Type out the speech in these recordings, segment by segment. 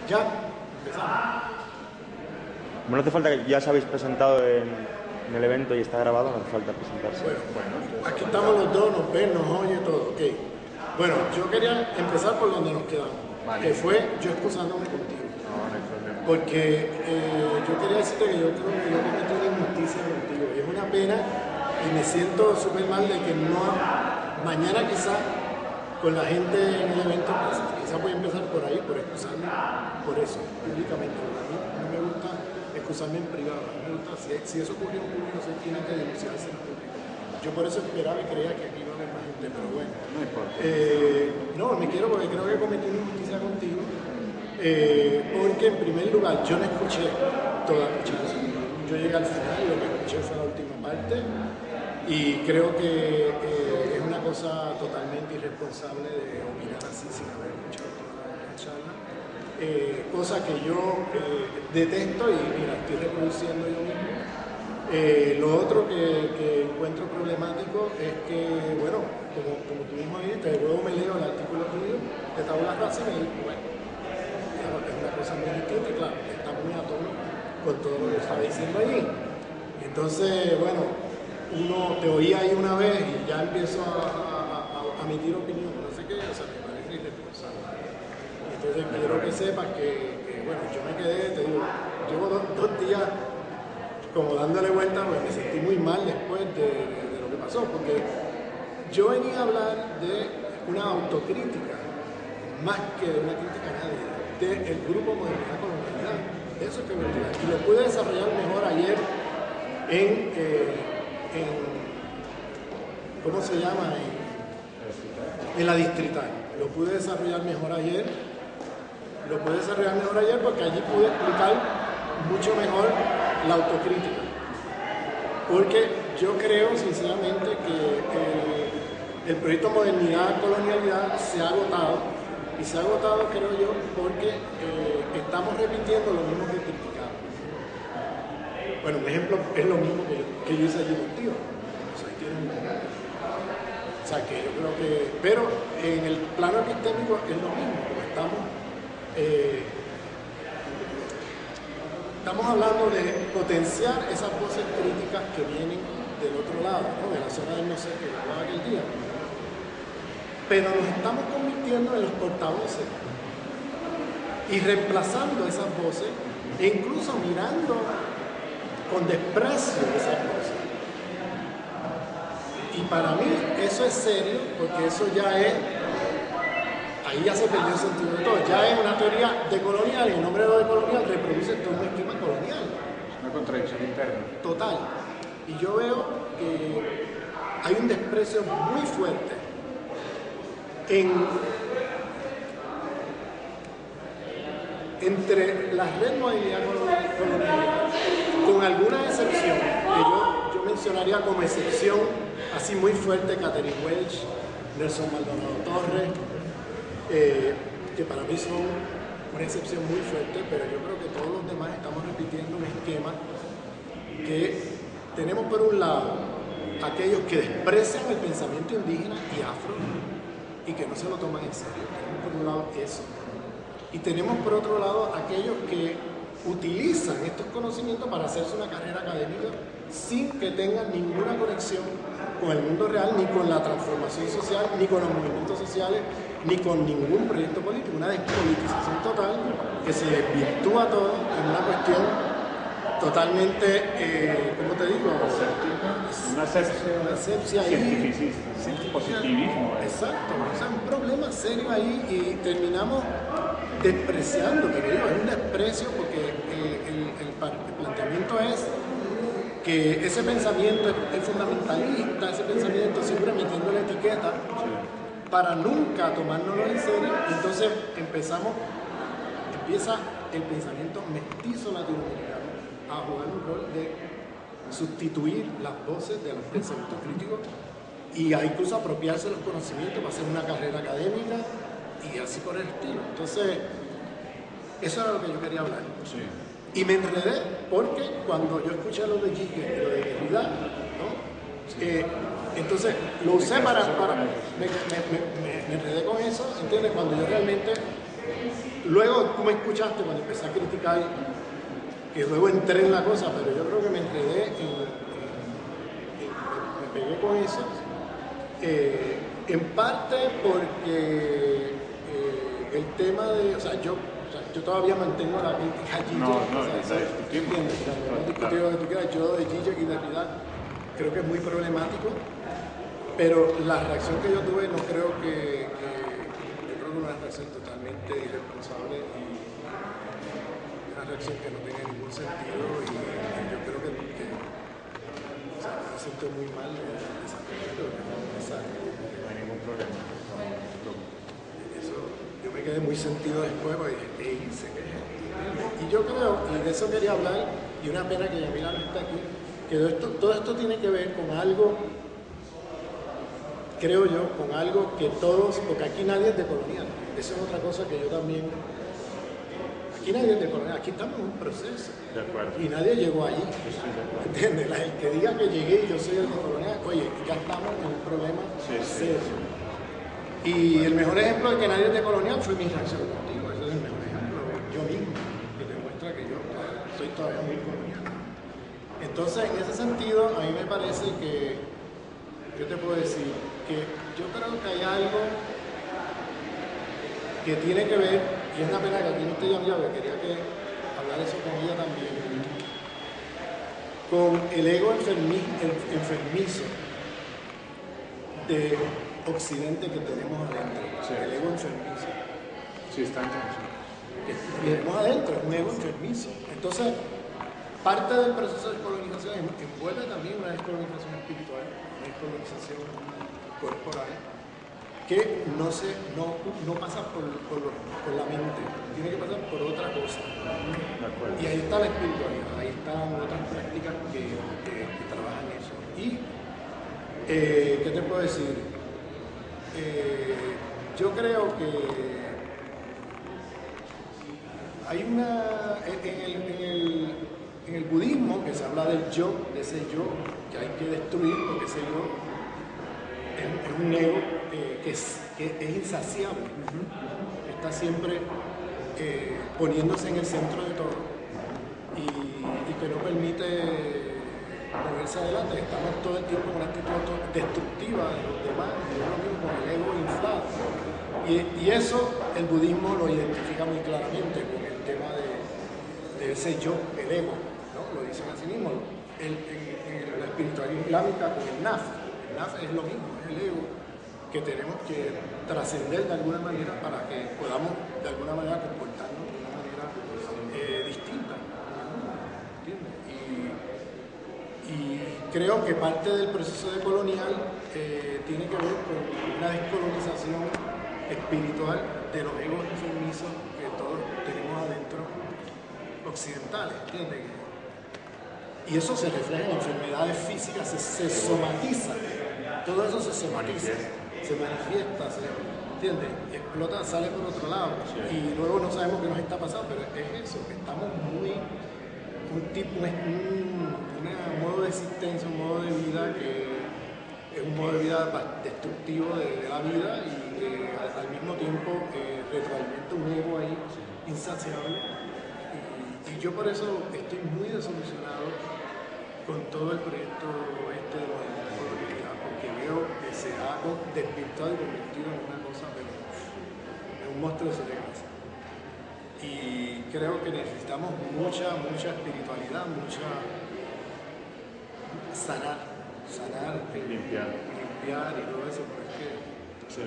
Ya, empezamos. Bueno, no hace falta que ya os habéis presentado en el evento y está grabado, no hace falta presentarse. Bueno, aquí estamos los dos, nos ven, nos oye todo, ok. Bueno, yo quería empezar por donde nos quedamos, que fue yo excusándome contigo. Porque yo quería decirte que yo creo que yo cometí una injusticia contigo. Es una pena y me siento súper mal de que no, mañana quizá con la gente en el evento, quizá voy a empezar por ahí, por excusarme por eso, públicamente. A mí no me gusta excusarme en privado, a mí me gusta, si eso ocurrió en público, se tiene que denunciarse en público. Yo por eso esperaba y creía que aquí iba a haber más gente, pero bueno. No importa. No, me quiero porque creo que cometí una injusticia contigo. Porque en primer lugar yo no escuché toda tu charla. Yo llegué al final y lo que escuché fue la última parte y creo que es una cosa totalmente irresponsable de opinar así sin haber escuchado toda la charla. Cosa que yo detesto y mira, estoy reproduciendo yo mismo. Lo otro que encuentro problemático es que, bueno, como tú mismo dijiste, luego me leo el artículo tuyo de Tabula Rasa y me digo, bueno, es una cosa muy distinta y claro, está muy a tono con todo lo que está diciendo allí. Entonces, bueno, uno te oía ahí una vez y ya empiezo a emitir opinión, no sé qué, o sea, me parece irresponsable. Entonces quiero que sepas que, bueno, yo me quedé, te digo, llevo dos días como dándole vuelta, pues me sentí muy mal después de lo que pasó, porque yo venía a hablar de una autocrítica, más que de una crítica a nadie, del grupo Modernidad Colonialidad. Eso es que venía. Y lo pude desarrollar mejor ayer ¿cómo se llama? En la distrital. Lo pude desarrollar mejor ayer. Porque allí pude explicar mucho mejor la autocrítica. Porque yo creo sinceramente que el proyecto Modernidad Colonialidad se ha agotado. Y se ha agotado, creo yo, porque estamos repitiendo lo mismo que criticamos. Bueno, un ejemplo es lo mismo que yo hice allí contigo. O sea, que yo creo que... Pero en el plano epistémico es lo mismo, porque estamos hablando de potenciar esas voces críticas que vienen del otro lado, ¿no? De la zona del no sé qué hablaba aquel día. Pero nos estamos convirtiendo en los portavoces y reemplazando esas voces e incluso mirando con desprecio esas voces. Y para mí eso es serio porque eso ya es, ahí ya se perdió el sentido de todo, ya es una teoría decolonial y en nombre de lo decolonial reproduce todo un esquema colonial. Es una contradicción interna. Total. Y yo veo que hay un desprecio muy fuerte entre la red Modernidad Colonialidad, con alguna excepción, que yo mencionaría como excepción, así muy fuerte, Catherine Welch, Nelson Maldonado Torres, que para mí son una excepción muy fuerte, pero yo creo que todos los demás estamos repitiendo un esquema que tenemos por un lado aquellos que desprecian el pensamiento indígena y afro, y que no se lo toman en serio. Tenemos por un lado eso. Y tenemos por otro lado aquellos que utilizan estos conocimientos para hacerse una carrera académica sin que tengan ninguna conexión con el mundo real, ni con la transformación social, ni con los movimientos sociales, ni con ningún proyecto político. Una despolitización total que se desvirtúa todo en una cuestión totalmente, ¿cómo te digo? Una asepsia cientificista, positivismo. Exacto, o sea, un problema serio ahí y terminamos despreciando, que digo, es un desprecio porque el planteamiento es que ese pensamiento es fundamentalista, ese pensamiento siempre metiendo la etiqueta para nunca tomárnoslo en serio, entonces empieza el pensamiento mestizo latinoamericano a jugar un rol de sustituir las voces de los pensamientos críticos y a incluso apropiarse de los conocimientos para hacer una carrera académica y así por el estilo. Entonces, eso era lo que yo quería hablar. Sí. Y me enredé porque cuando yo escuché lo de Gigi, lo de Derrida, ¿no? Sí. Entonces lo usé me enredé con eso, ¿entiendes? Cuando yo realmente Luego tú me escuchaste cuando empecé a criticar, que luego entré en la cosa, pero yo creo que me enredé, me pegué con eso, en parte porque el tema de, o sea, yo todavía mantengo la crítica a Gigi. La discutimos. Hemos discutido lo que tú quieras, yo de Gigi y de realidad creo que es muy problemático, pero la reacción que yo tuve no creo que yo creo que una reacción totalmente irresponsable y una reacción que no tiene ningún sentido y yo creo que o sea, me siento muy mal de esa cosa, no hay ningún problema. Eso, yo me quedé muy sentido después porque dije, y yo creo, y de eso quería hablar, y una pena que Yamila no está aquí, que todo esto tiene que ver con algo, creo yo, con algo que todos, porque aquí nadie es de colonial, eso es otra cosa que yo también, aquí nadie es de colonial, aquí estamos en un proceso, De acuerdo. y nadie llegó allí, Estoy de acuerdo. ¿entiendes? El que diga que llegué y yo soy el de colonial, oye, ya estamos en un problema serio. Y el mejor ejemplo de que nadie es de colonial fue mi reacción contigo, ese es el mejor ejemplo, yo mismo, que demuestra que yo soy todavía muy colonial. Entonces, en ese sentido, a mí me parece que, ¿qué te puedo decir? Que yo creo que hay algo que tiene que ver, y es una pena que aquí no esté Yamila, porque quería que hablar eso con ella también, con el ego enfermizo de Occidente que tenemos adentro, Sí. el ego enfermizo. Sí, está intenso. Que tenemos adentro, es un ego enfermizo. Entonces, parte del proceso de descolonización envuelve también una descolonización espiritual, una descolonización corporal, que no pasa por la mente, tiene que pasar por otra cosa. De acuerdo. Y ahí está la espiritualidad, ahí están otras prácticas que trabajan eso. Y, ¿qué te puedo decir? Yo creo que hay una, en el budismo, que se habla del yo, de ese yo que hay que destruir, porque ese yo es un ego que es insaciable, que está siempre poniéndose en el centro de todo y que no permite moverse adelante. Estamos todo el tiempo con una actitud destructiva de los demás, y es lo mismo con el ego inflado. Y eso el budismo lo identifica muy claramente con el tema de ese yo, el ego, ¿no? Lo dicen así mismo. En la espiritualidad islámica con el naf. El naf es lo mismo, es el ego que tenemos que trascender de alguna manera para que podamos de alguna manera comportarnos de una manera distinta. ¿Entiendes? Y creo que parte del proceso decolonial tiene que ver con una descolonización espiritual de los egos enfermizos que todos tenemos adentro occidentales, ¿entiendes? Y eso se refleja en enfermedades físicas, se somatiza, todo eso se somatiza, se manifiesta, ¿entiendes? Explota, sale por otro lado y luego no sabemos qué nos está pasando, pero es eso, que estamos muy, un modo de existencia, un modo de vida que es un modo de vida destructivo de la vida y que al mismo tiempo retroalimenta un ego ahí insaciable. Y yo por eso estoy muy desilusionado con todo el proyecto este de movimiento colonialidad, porque veo que se ha desvirtuado y convertido en una cosa, pero en un monstruo de grasa. Y creo que necesitamos mucha espiritualidad, sanar, Limpiar. y todo eso, pero es que, Sí.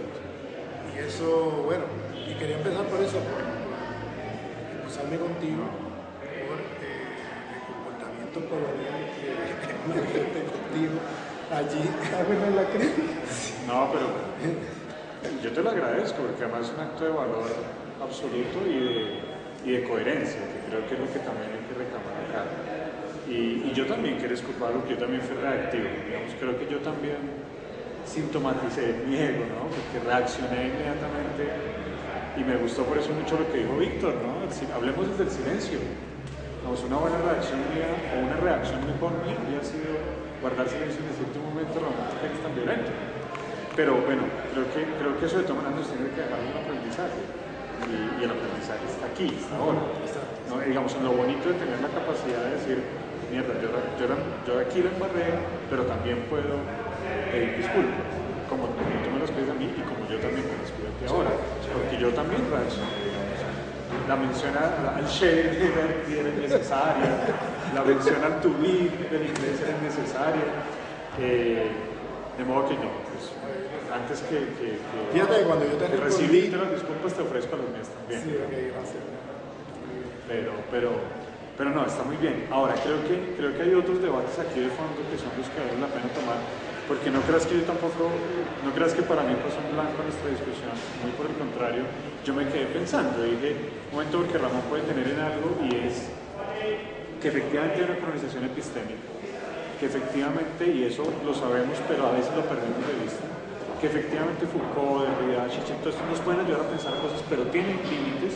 y eso, bueno, y quería empezar por eso, por excusarme contigo, por el comportamiento colonial que manifesté contigo allí, en la crítica. No, pero yo te lo agradezco porque además es un acto de valor absoluto y de coherencia, que creo que es lo que también hay que reclamar acá. Y yo también, que eres culpable, porque yo también fui reactivo. Digamos, creo que yo también sintomaticé mi ego, ¿no? Porque reaccioné inmediatamente y me gustó por eso mucho lo que dijo Víctor, ¿no? Hablemos desde el silencio. Vamos, una buena reacción mía o una reacción mejor mía habría sido guardar silencio en ese último momento romántico que es tan violento. Pero bueno, creo que eso de todas maneras nos tiene que dejar un aprendizaje. y el aprendizaje está aquí, está ahora. ¿No? Digamos, lo bonito de tener la capacidad de decir, mierda, yo aquí la embarré, pero también puedo pedir disculpas, como tú me las pides a mí y como yo también te las pido a ti ahora, porque yo también reaccioné. La mención al share era innecesaria, la mención al to be del inglés era innecesaria, de modo que no, pues, antes que fíjate que cuando yo te recibirte las disculpas te ofrezco las mías también. Sí, ok, gracias. Pero no, está muy bien. Ahora, creo que hay otros debates aquí de fondo que son los que vale la pena tomar, porque no creas que yo tampoco, no creas que para mí pasó en blanco nuestra discusión, muy por el contrario, yo me quedé pensando, dije, un momento porque Ramón puede tener en algo, y es que efectivamente hay una colonización epistémica, que efectivamente, y eso lo sabemos, pero a veces lo perdemos de vista, que efectivamente Foucault, Derrida, Chichito, estos nos pueden ayudar a pensar cosas, pero tienen límites.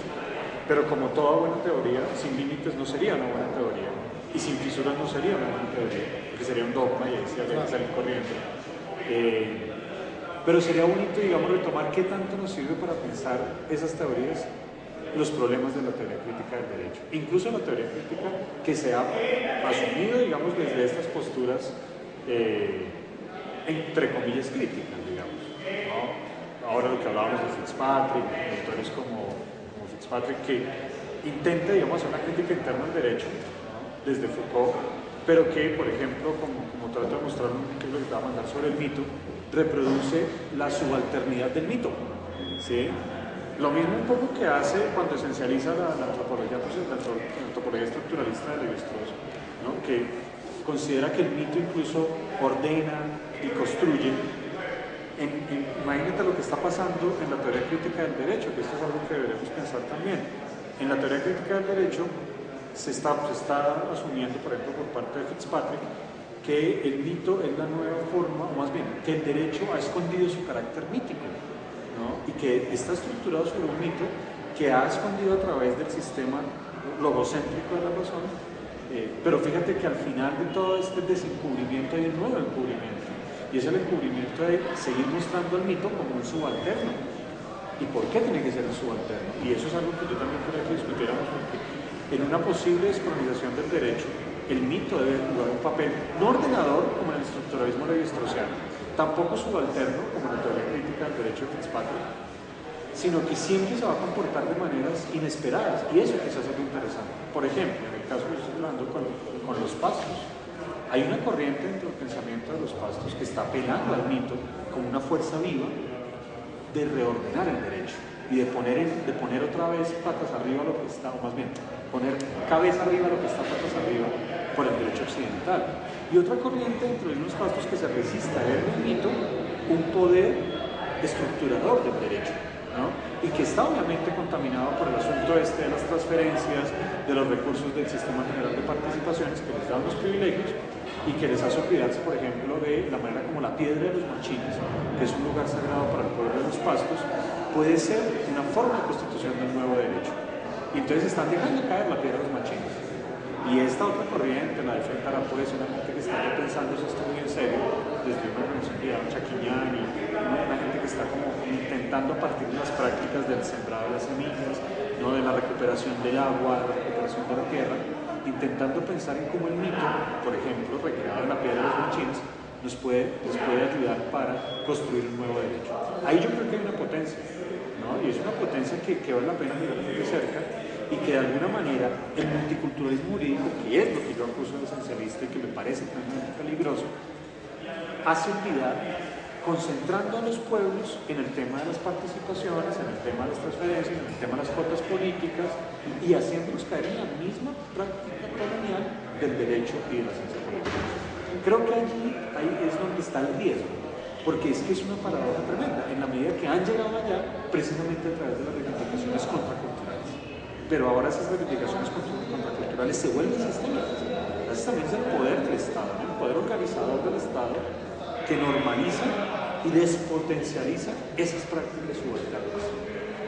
Pero como toda buena teoría, sin límites no sería una buena teoría. Y sin fisuras no sería una buena teoría, porque sería un dogma y ahí sí habría que salir corriendo. Pero sería bonito, digamos, retomar qué tanto nos sirve para pensar esas teorías, los problemas de la teoría crítica del derecho. Incluso la teoría crítica que se ha asumido, digamos, desde estas posturas, entre comillas, críticas, digamos, ¿no? Ahora lo que hablábamos de Fitzpatrick, autores como Fitzpatrick, que intenta, digamos, hacer una crítica interna al derecho, ¿no? Desde Foucault, pero que, por ejemplo, como trato de mostrar un libro que te va a mandar sobre el mito, reproduce la subalternidad del mito, ¿sí? Lo mismo un poco que hace cuando esencializa la antropología, pues, la antropología estructuralista de Lévi-Strauss, ¿no? Que considera que el mito incluso ordena y construye. Imagínate lo que está pasando en la teoría crítica del derecho, que esto es algo que deberemos pensar también. En la teoría crítica del derecho se está asumiendo, por ejemplo, por parte de Fitzpatrick, que el mito es la nueva forma, o más bien, que el derecho ha escondido su carácter mítico, ¿no? Y que está estructurado sobre un mito que ha escondido a través del sistema logocéntrico de la razón, pero fíjate que al final de todo este desencubrimiento hay un nuevo encubrimiento. Y es el encubrimiento de seguir mostrando al mito como un subalterno. ¿Y por qué tiene que ser un subalterno? Y eso es algo que yo también quería que discutiéramos, porque en una posible descolonización del derecho, el mito debe jugar un papel no ordenador como en el estructuralismo levi-straussiano, tampoco subalterno como en la teoría crítica del derecho de Fitzpatrick, sino que siempre se va a comportar de maneras inesperadas. Y eso quizás es lo interesante. Por ejemplo, en el caso que estoy hablando con los pastos, hay una corriente dentro del pensamiento de los pastos que está apelando al mito como una fuerza viva de reordenar el derecho y de poner otra vez patas arriba lo que está, o más bien, poner cabeza arriba lo que está patas arriba por el derecho occidental. Y otra corriente dentro de unos pastos que se resiste a ver en el mito un poder estructurador del derecho, ¿no? Y que está obviamente contaminado por el asunto de las transferencias, de los recursos del sistema general de participaciones que les dan los privilegios y que les hace olvidarse, por ejemplo, de la manera como la piedra de los machines, que es un lugar sagrado para el pueblo de los pastos, puede ser una forma de constitución del nuevo derecho. Y entonces están dejando caer la piedra de los machines. Y esta otra corriente, la de Frente Arapó, es una gente que está pensando esto muy en serio, desde una organización que llama Chaquiñán, y una gente que está como intentando a partir de las prácticas del sembrado de las semillas, ¿no? De la recuperación del agua, la recuperación de la tierra, intentando pensar en cómo el mito, por ejemplo, recreado en la piedra de los machines, les puede ayudar para construir un nuevo derecho. Ahí yo creo que hay una potencia, ¿no? Y es una potencia que vale la pena mirar de cerca, y que de alguna manera el multiculturalismo jurídico, que es lo que yo acuso de esencialista y que me parece tremendamente peligroso, hace olvidar, concentrando a los pueblos en el tema de las participaciones, en el tema de las transferencias, en el tema de las cuotas políticas, y haciéndolos caer en la misma práctica colonial del derecho y de la ciencia política. Creo que ahí es donde está el riesgo, porque es que es una paradoja tremenda, en la medida que han llegado allá precisamente a través de las reivindicaciones contraculturales. Pero ahora esas reivindicaciones contraculturales se vuelven sistémicas. Gracias también es el poder del Estado, ¿no? El poder organizador del Estado que normaliza y despotencializa esas prácticas subalternas.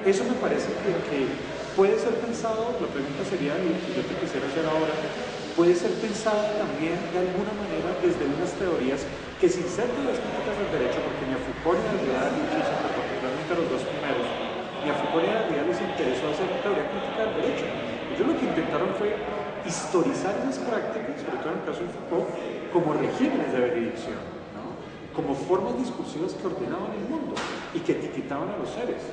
Eso me parece que puede ser pensado, la pregunta sería, y yo te quisiera hacer ahora, puede ser pensado también de alguna manera desde unas teorías que sin ser de las críticas del derecho, porque ni a Foucault ni a Derrida ni a Chichester, particularmente a los dos primeros, ni a Foucault ni a Derrida les interesó hacer teoría crítica del derecho. Ellos lo que intentaron fue historizar esas prácticas, sobre todo en el caso de Foucault, como regímenes de veredicción, ¿no? Como formas discursivas que ordenaban el mundo y que etiquetaban a los seres.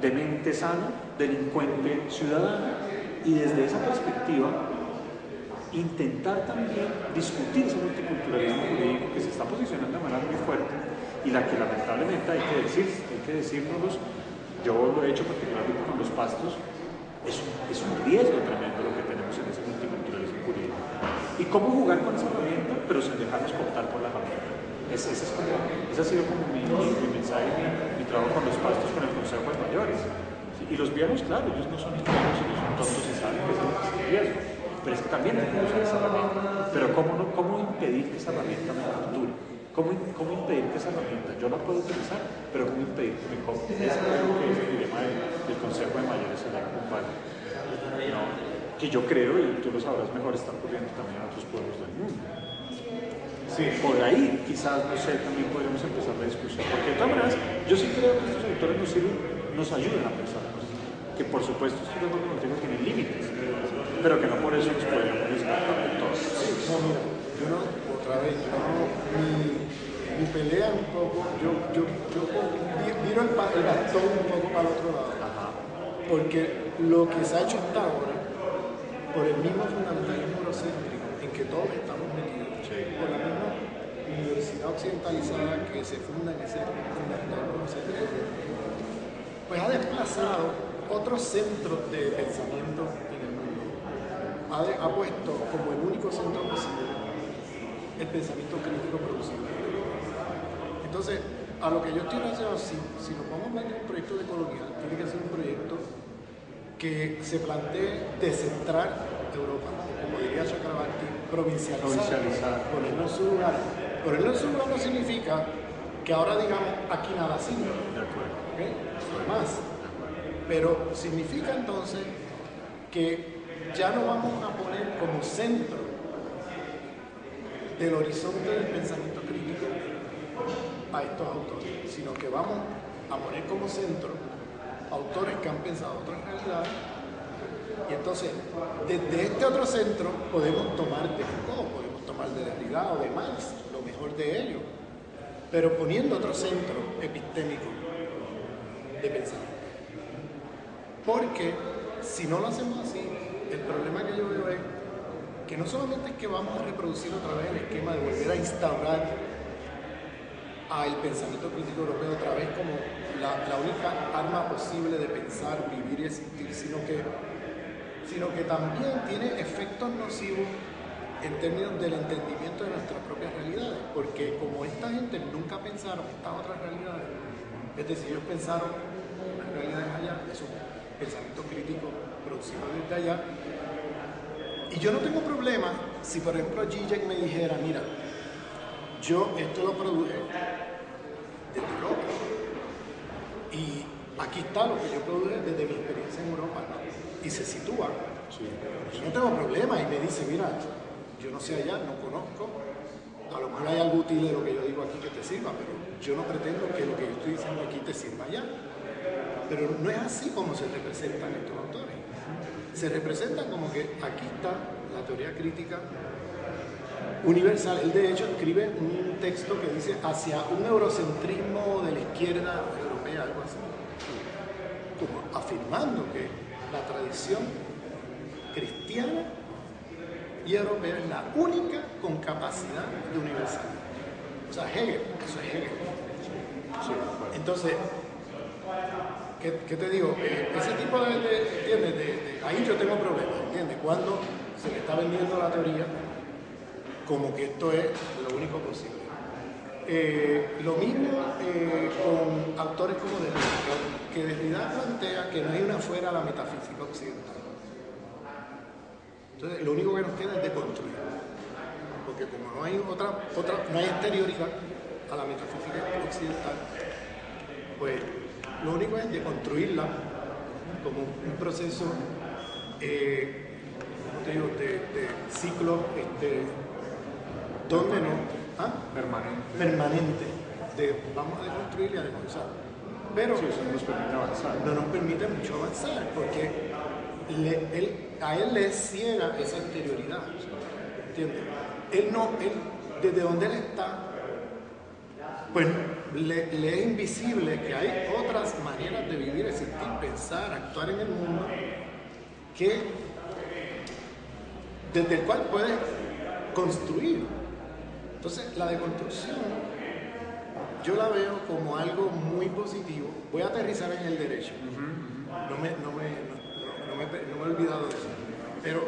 Demente sano, delincuente ciudadano, y desde esa perspectiva intentar también discutir ese multiculturalismo jurídico que se está posicionando de manera muy fuerte y la que lamentablemente hay que decírnoslos, yo lo he hecho particularmente con los pastos, es un riesgo tremendo lo que tenemos en ese multiculturalismo jurídico. Y cómo jugar con esa herramienta, pero sin dejarnos cooptar por la herramienta. Ese ha sido como mi mensaje, mi trabajo con los pastos, con el Consejo de Mayores. ¿Sí? Y los viejos, claro, ellos no son ingenuos, ellos son tontos y saben que es un riesgo. Pero es que también tenemos que usar esa herramienta. Pero ¿cómo impedir que esa herramienta me capture? ¿Cómo impedir que esa herramienta yo la pueda utilizar, pero cómo impedir que me copie? Ese creo que es el dilema del Consejo de Mayores en la Acompaña. ¿No? Que yo creo, y tú lo sabrás mejor, está ocurriendo también en otros pueblos del mundo. Sí, por ahí quizás, no sé, también podríamos empezar la discusión. Porque de todas maneras, yo sí creo que estos autores nos ayudan a pensar cosas. Que por supuesto estos autores contigo tienen límites, pero que no por eso nos podríamos descartar de todos. Sí, no, mira, yo no, otra vez, mi pelea un poco, yo viro el bastón un poco para el otro lado. Ajá. Porque lo que se ha hecho hasta ahora, por el mismo fundamentalismo eurocéntrico en que todos estamos metidos, por la misma universidad occidentalizada que se funda en ese fundamentalismo eurocéntrico, pues ha desplazado otros centros de pensamiento en el mundo. Ha puesto como el único centro posible el pensamiento crítico producido. Entonces, a lo que yo estoy diciendo, si nos vamos a hablar de un proyecto de colonial, tiene que ser un proyecto que se plantee descentrar Europa, como diría Chakrabarti, provincializar, ponerlo en su lugar. Ponerlo en su lugar no significa que ahora digamos aquí nada sirve, ¿okay? Más, pero significa entonces que ya no vamos a poner como centro del horizonte del pensamiento crítico a estos autores, sino que vamos a poner como centro autores que han pensado otras realidades, y entonces desde este otro centro podemos tomar de Foucault, podemos tomar de Derrida o de Marx, lo mejor de ellos, pero poniendo otro centro epistémico de pensamiento. Porque si no lo hacemos así, el problema que yo veo es que no solamente es que vamos a reproducir otra vez el esquema de volver a instaurar al pensamiento crítico europeo otra vez como la única arma posible de pensar, vivir y existir, sino que también tiene efectos nocivos en términos del entendimiento de nuestras propias realidades, porque como esta gente nunca pensaron estas otras realidades, es decir, ellos pensaron unas realidades allá, es un pensamiento crítico producido desde allá, y yo no tengo problema si por ejemplo Zizek me dijera, mira, yo esto lo produje desde Europa y aquí está lo que yo produje desde mi experiencia en Europa, ¿no? Y se sitúa. Sí. Yo no tengo problema y me dice, mira, yo no sé allá, no conozco, a lo mejor hay algo útil de lo que yo digo aquí que te sirva, pero yo no pretendo que lo que yo estoy diciendo aquí te sirva allá. Pero no es así como se representan estos autores. Se representan como que aquí está la teoría crítica universal. Él de hecho escribe un texto que dice hacia un eurocentrismo de la izquierda europea, algo así, como afirmando que la tradición cristiana y europea es la única con capacidad de universalidad. O sea, Hegel, eso es Hegel. Sí. Entonces, ¿qué te digo? Ese tipo ¿entiendes? Ahí yo tengo problemas, ¿entiendes? Cuando se le está vendiendo la teoría como que esto es lo único posible. Lo mismo con autores como Derrida, que Derrida plantea que no hay una fuera a la metafísica occidental. Entonces, lo único que nos queda es deconstruir, porque como no hay no hay exterioridad a la metafísica occidental, pues lo único es deconstruirla como un proceso, ¿cómo te digo?, de ciclo, donde no, permanente, vamos a deconstruir y a deconstruir. pero Sí, eso no nos permite avanzar. no nos permite mucho avanzar, porque a él le ciega esa exterioridad, ¿entiendes? Desde donde él está, pues le es invisible que hay otras maneras de vivir, existir, pensar, actuar en el mundo, desde el cual puede construir. Entonces, la deconstrucción yo la veo como algo muy positivo. Voy a aterrizar en el derecho. No me he olvidado de eso. Pero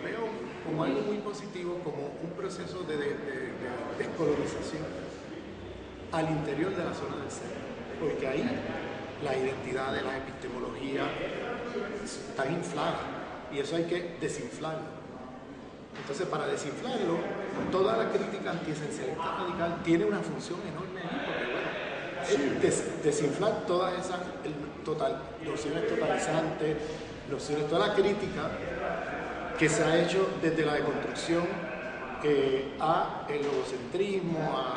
veo como algo muy positivo, como un proceso de descolonización al interior de la zona del ser. Porque ahí la identidad de la epistemología está inflada y eso hay que desinflarlo. Entonces, para desinflarlo, toda la crítica antiesencialista radical tiene una función enorme ahí, porque bueno, es desinflar todas esas nociones totalizantes, toda la crítica que se ha hecho desde la deconstrucción a el logocentrismo, a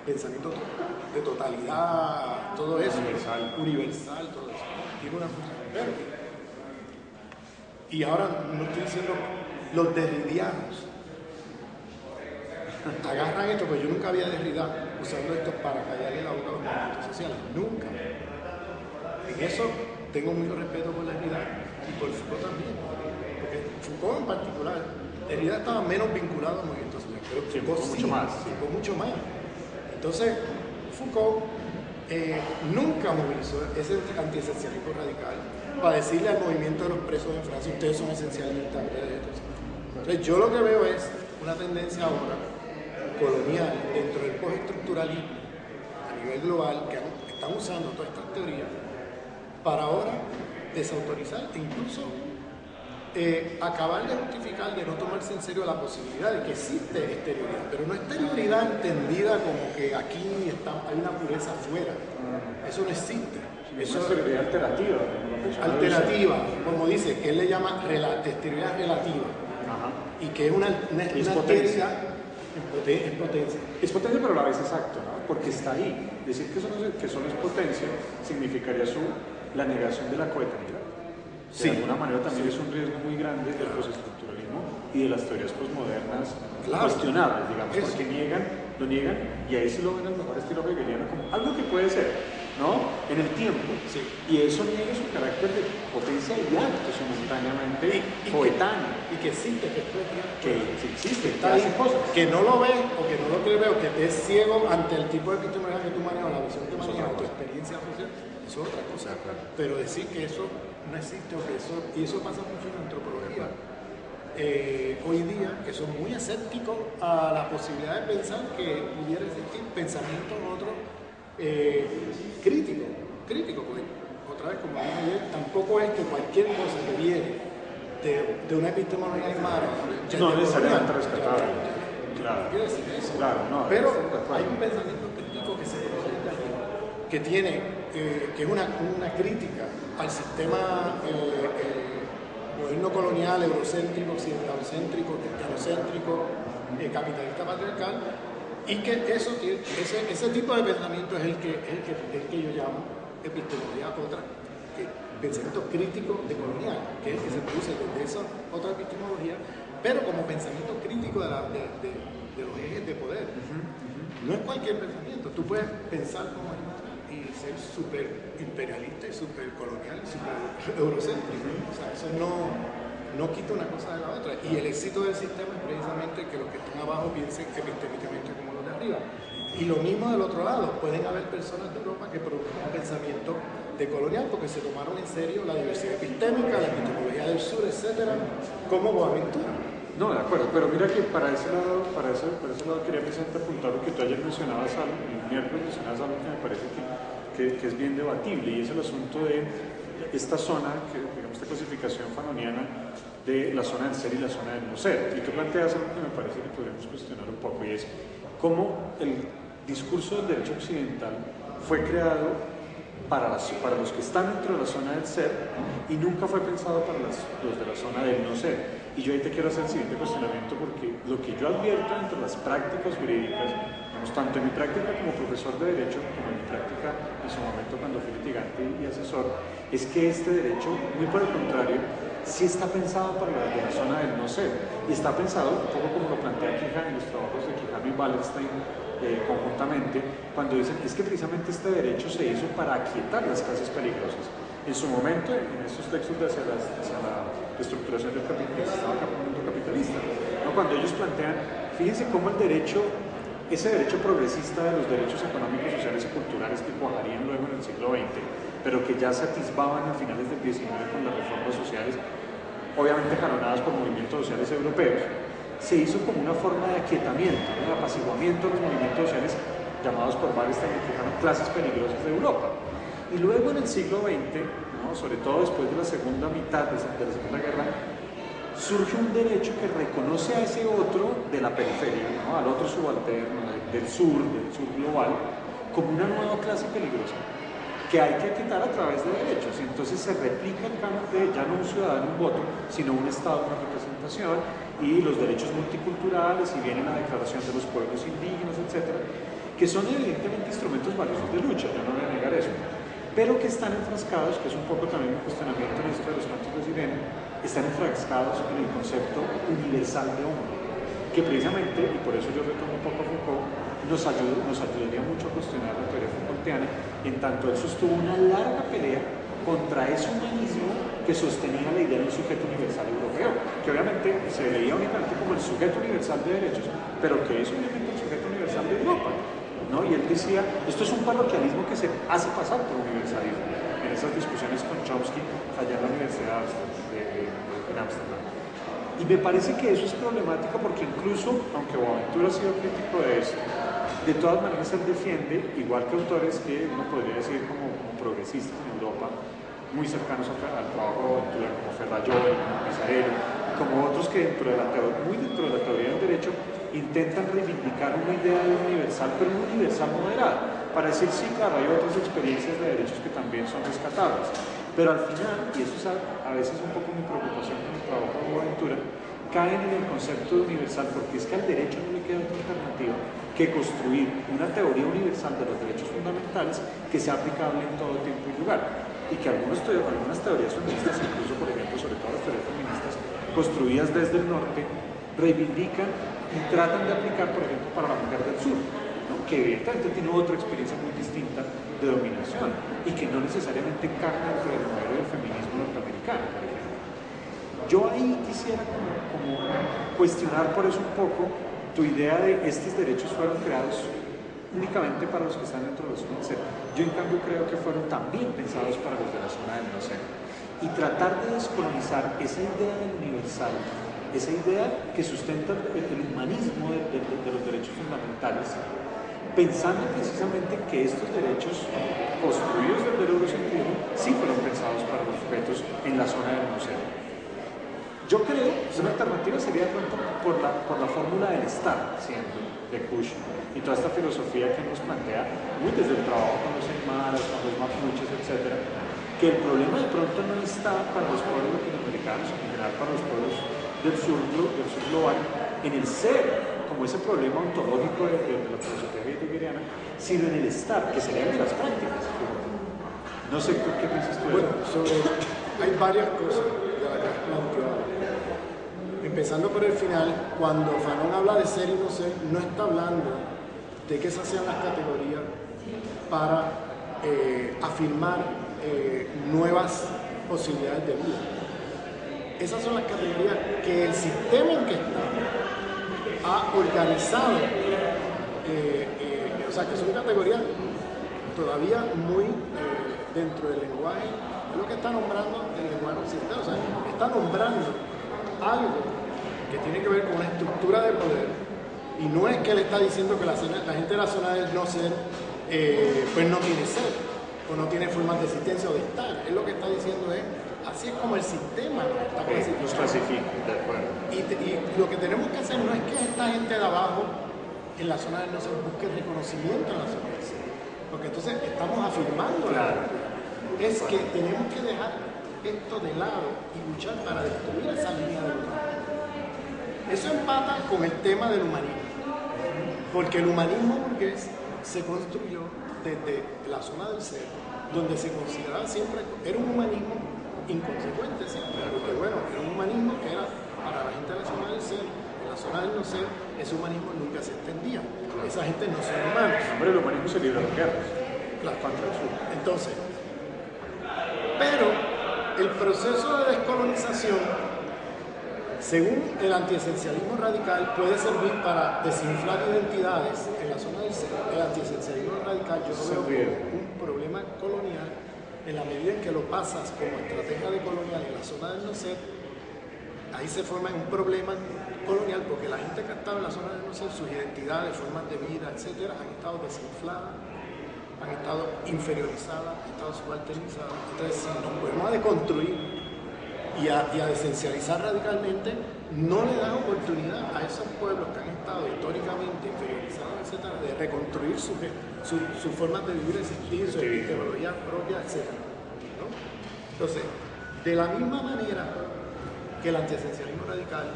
pensamiento de totalidad, todo eso, universal, todo eso, tiene una función. Y ahora no estoy diciendo los derridianos. Agarran esto, pues yo nunca había Derrida usando esto para callarle la boca a los movimientos sociales. Nunca. En eso tengo mucho respeto por Derrida y por Foucault también. Porque Foucault en particular, Derrida estaba menos vinculado al movimiento social, pero Foucault sí, Foucault mucho más. Entonces, Foucault nunca movilizó ese antiesencialismo radical para decirle al movimiento de los presos en Francia, ustedes son esencialmente agresores. Entonces, yo lo que veo es una tendencia ahora colonial dentro del postestructuralismo a nivel global, que están usando todas estas teorías para ahora desautorizar e incluso acabar de justificar, de no tomarse en serio la posibilidad de que existe exterioridad, pero no exterioridad entendida como que aquí hay una pureza afuera. Eso no existe. Eso es exterioridad alternativa. Alternativa, como dice, que él le llama exterioridad relativa. Ajá. Y que es una alteridad en potencia. Es potencia, pero a la vez exacto, ¿no? Porque está ahí. Decir que solo es potencia significaría la negación de la coetanidad. Sí. De alguna manera también es un riesgo muy grande del postestructuralismo y de las teorías posmodernas cuestionables, digamos, eso. porque lo niegan y ahí sí lo ven el mejor estilo hegeliano como algo que puede ser, ¿no? En el tiempo. Sí. Y eso niega su carácter de potencia y acto simultáneamente coetáneo. Y que existe, que es propia. Que existe, Está que ahí, hace cosas. que no lo ve o que no lo cree o que te es ciego ante el tipo de epistemología que tú manejas, la visión que manejas, tu experiencia social, eso es otra cosa. Claro. Pero decir que eso no existe o que eso pasa mucho en la antropología. Hoy día, que son muy escépticos a la posibilidad de pensar que pudiera existir pensamiento en otro crítico, porque otra vez, como dije ayer, tampoco es que cualquier cosa que viene de una epistemología aymara no necesariamente rescatable. Claro. No quiere decir eso. Claro, no, pero hay un pensamiento crítico que se produce desde allí, que tiene, que es una crítica al sistema moderno colonial, eurocéntrico, occidentalocéntrico, cristianocéntrico, capitalista patriarcal, y que ese tipo de pensamiento es el que yo llamo epistemología otra, pensamiento crítico de colonial, que es el que se produce desde esa otra epistemología, pero como pensamiento crítico de los ejes de poder. No es cualquier pensamiento, tú puedes pensar como y ser súper imperialista y súper colonial y súper eurocéntrico. O sea, eso no quita una cosa de la otra. Y el éxito del sistema es precisamente que los que están abajo piensen epistémicamente como los de arriba. Y lo mismo del otro lado, pueden haber personas de Europa que produzcan un pensamiento decolonial porque se tomaron en serio la diversidad epistémica, la epistemología del sur, etcétera, como Boaventura. No, de acuerdo, pero mira que para ese lado quería precisamente apuntar lo que tú ayer mencionabas, algo, el miércoles mencionabas algo que me parece que es bien debatible, y es el asunto de esta zona, digamos, esta clasificación fanoniana de la zona del ser y la zona del no ser. Y tú planteas algo que me parece que podríamos cuestionar un poco, y es cómo el discurso del derecho occidental fue creado para los que están dentro de la zona del ser y nunca fue pensado para los de la zona del no ser. Y yo ahí te quiero hacer el siguiente cuestionamiento, porque lo que yo advierto entre las prácticas jurídicas, digamos, tanto en mi práctica como profesor de Derecho, como en mi práctica en su momento cuando fui litigante y asesor, es que este derecho, muy por el contrario, sí está pensado para la zona del no ser, y está pensado, un poco como lo plantea Quijano en los trabajos de Quijano y Wallerstein conjuntamente, cuando dicen es que precisamente este derecho se hizo para aquietar las clases peligrosas. En su momento, en estos textos hacia la estructuración del sistema mundo capitalista, ¿no? Cuando ellos plantean, fíjense cómo el derecho, ese derecho progresista de los derechos económicos, sociales y culturales que cuajarían luego en el siglo XX, pero que ya se atisbaban a finales del XIX con las reformas sociales, obviamente jalonadas por movimientos sociales europeos, se hizo como una forma de aquietamiento, de apaciguamiento de los movimientos sociales llamados por Wallerstein y Quijano clases peligrosas de Europa. Y luego en el siglo XX, ¿no? Sobre todo después de la segunda mitad de la Segunda Guerra, surge un derecho que reconoce a ese otro de la periferia, ¿no? Al otro subalterno, del sur global, como una nueva clase peligrosa que hay que quitar a través de derechos. Y entonces se replica el canon de ya no un ciudadano, un voto, sino un Estado, una representación, y los derechos multiculturales, y viene la declaración de los pueblos indígenas, etcétera, que son evidentemente instrumentos valiosos de lucha, yo no voy a negar eso, pero que están enfrascados, que es un poco también un cuestionamiento en esto de los cantos de sirena, están enfrascados en el concepto universal de hombre, que precisamente, y por eso yo retomo un poco a Foucault, nos ayudaría mucho a cuestionar la teoría Foucaultiana, en tanto él sostuvo una larga pelea contra ese humanismo que sostenía la idea de un sujeto universal europeo, que obviamente se veía únicamente como el sujeto universal de derechos, pero que es obviamente el sujeto universal de Europa, ¿no? Y él decía, esto es un parroquialismo que se hace pasar por universalismo, en esas discusiones con Chomsky allá en la Universidad de Ámsterdam. Y me parece que eso es problemático porque incluso, aunque Boaventura ha sido crítico de esto, de todas maneras él defiende, igual que autores que uno podría decir como progresistas en Europa, muy cercanos al trabajo de Boaventura, como Ferrayol, como Pizarello, como otros que muy dentro de la teoría del derecho intentan reivindicar una idea de universal, pero un universal moderado, para decir, sí, claro, hay otras experiencias de derechos que también son rescatables, pero al final, y eso es a veces un poco mi preocupación con el trabajo de Boaventura, caen en el concepto de universal, porque es que al derecho no le queda otra alternativa que construir una teoría universal de los derechos fundamentales que sea aplicable en todo tiempo y lugar. Y que algunas teorías feministas, incluso por ejemplo, sobre todo las teorías feministas construidas desde el norte, reivindican y tratan de aplicar, por ejemplo, para la mujer del sur, ¿no? Que evidentemente tiene otra experiencia muy distinta de dominación y que no necesariamente encaja dentro del modelo del feminismo norteamericano, por ejemplo. Yo ahí quisiera como cuestionar por eso un poco tu idea de estos derechos fueron creados únicamente para los que están dentro de la zona del ser. Yo en cambio creo que fueron también pensados para los de la zona del no ser. Y tratar de descolonizar esa idea del universal, esa idea que sustenta el humanismo de los derechos fundamentales, pensando precisamente que estos derechos construidos desde el eurocentrismo sí fueron pensados para los sujetos en la zona del no ser. Yo creo que una alternativa sería de pronto por la fórmula del Estado, siempre, de Kush, y toda esta filosofía que nos plantea, muy desde el trabajo con los aymaras, con los mapuches, etc., que el problema de pronto no está para los pueblos latinoamericanos, en general para los pueblos del sur global, en el ser, como ese problema ontológico de la filosofía heideggeriana, sino en el estar, que serían de las prácticas. No sé qué piensas tú de eso. Bueno, hay varias cosas de las que has planteado. Empezando por el final, cuando Fanon habla de ser y no ser, no está hablando de que esas sean las categorías para afirmar nuevas posibilidades de vida. Esas son las categorías que el sistema en que está ha organizado, o sea, que son categorías todavía muy dentro del lenguaje, es lo que está nombrando el lenguaje occidental, o sea, está nombrando algo que tiene que ver con una estructura de poder, y no es que él está diciendo que la gente de la zona del no ser pues no tiene ser, o no tiene formas de existencia o de estar. Él lo que está diciendo es, así es como el sistema nos está clasificando. Nos clasifica, de acuerdo. Y lo que tenemos que hacer no es que esta gente de abajo en la zona del no ser busque reconocimiento en la zona del ser, porque entonces estamos afirmando claro. Es que tenemos que dejar esto de lado y luchar para destruir esa línea de lugar. Eso empata con el tema del humanismo. Porque el humanismo burgués se construyó desde la zona del ser, donde se consideraba siempre, era un humanismo inconsecuente siempre, porque bueno, era un humanismo que era para la gente de la zona del ser, en la zona del no ser, ese humanismo nunca se extendía. Esa gente no son humanos. Hombre, el humanismo se libra de guerras. Claro. Entonces, pero el proceso de descolonización, según el antiesencialismo radical, puede servir para desinflar identidades en la zona del ser. El antiesencialismo radical yo lo veo como un problema colonial en la medida en que lo pasas como estrategia de colonial en la zona del no ser. Ahí se forma un problema colonial porque la gente que ha estado en la zona del no ser, sus identidades, formas de vida, etcétera, han estado desinfladas, han estado inferiorizadas, han estado subalternizadas. Entonces, si nos podemos a deconstruir y a desencializar radicalmente, no le da oportunidad a esos pueblos que han estado históricamente inferiorizados, etcétera, de reconstruir sus formas de vivir, existir, su epistemología propia, etcétera, ¿no? Entonces, de la misma manera que el antiesencialismo radical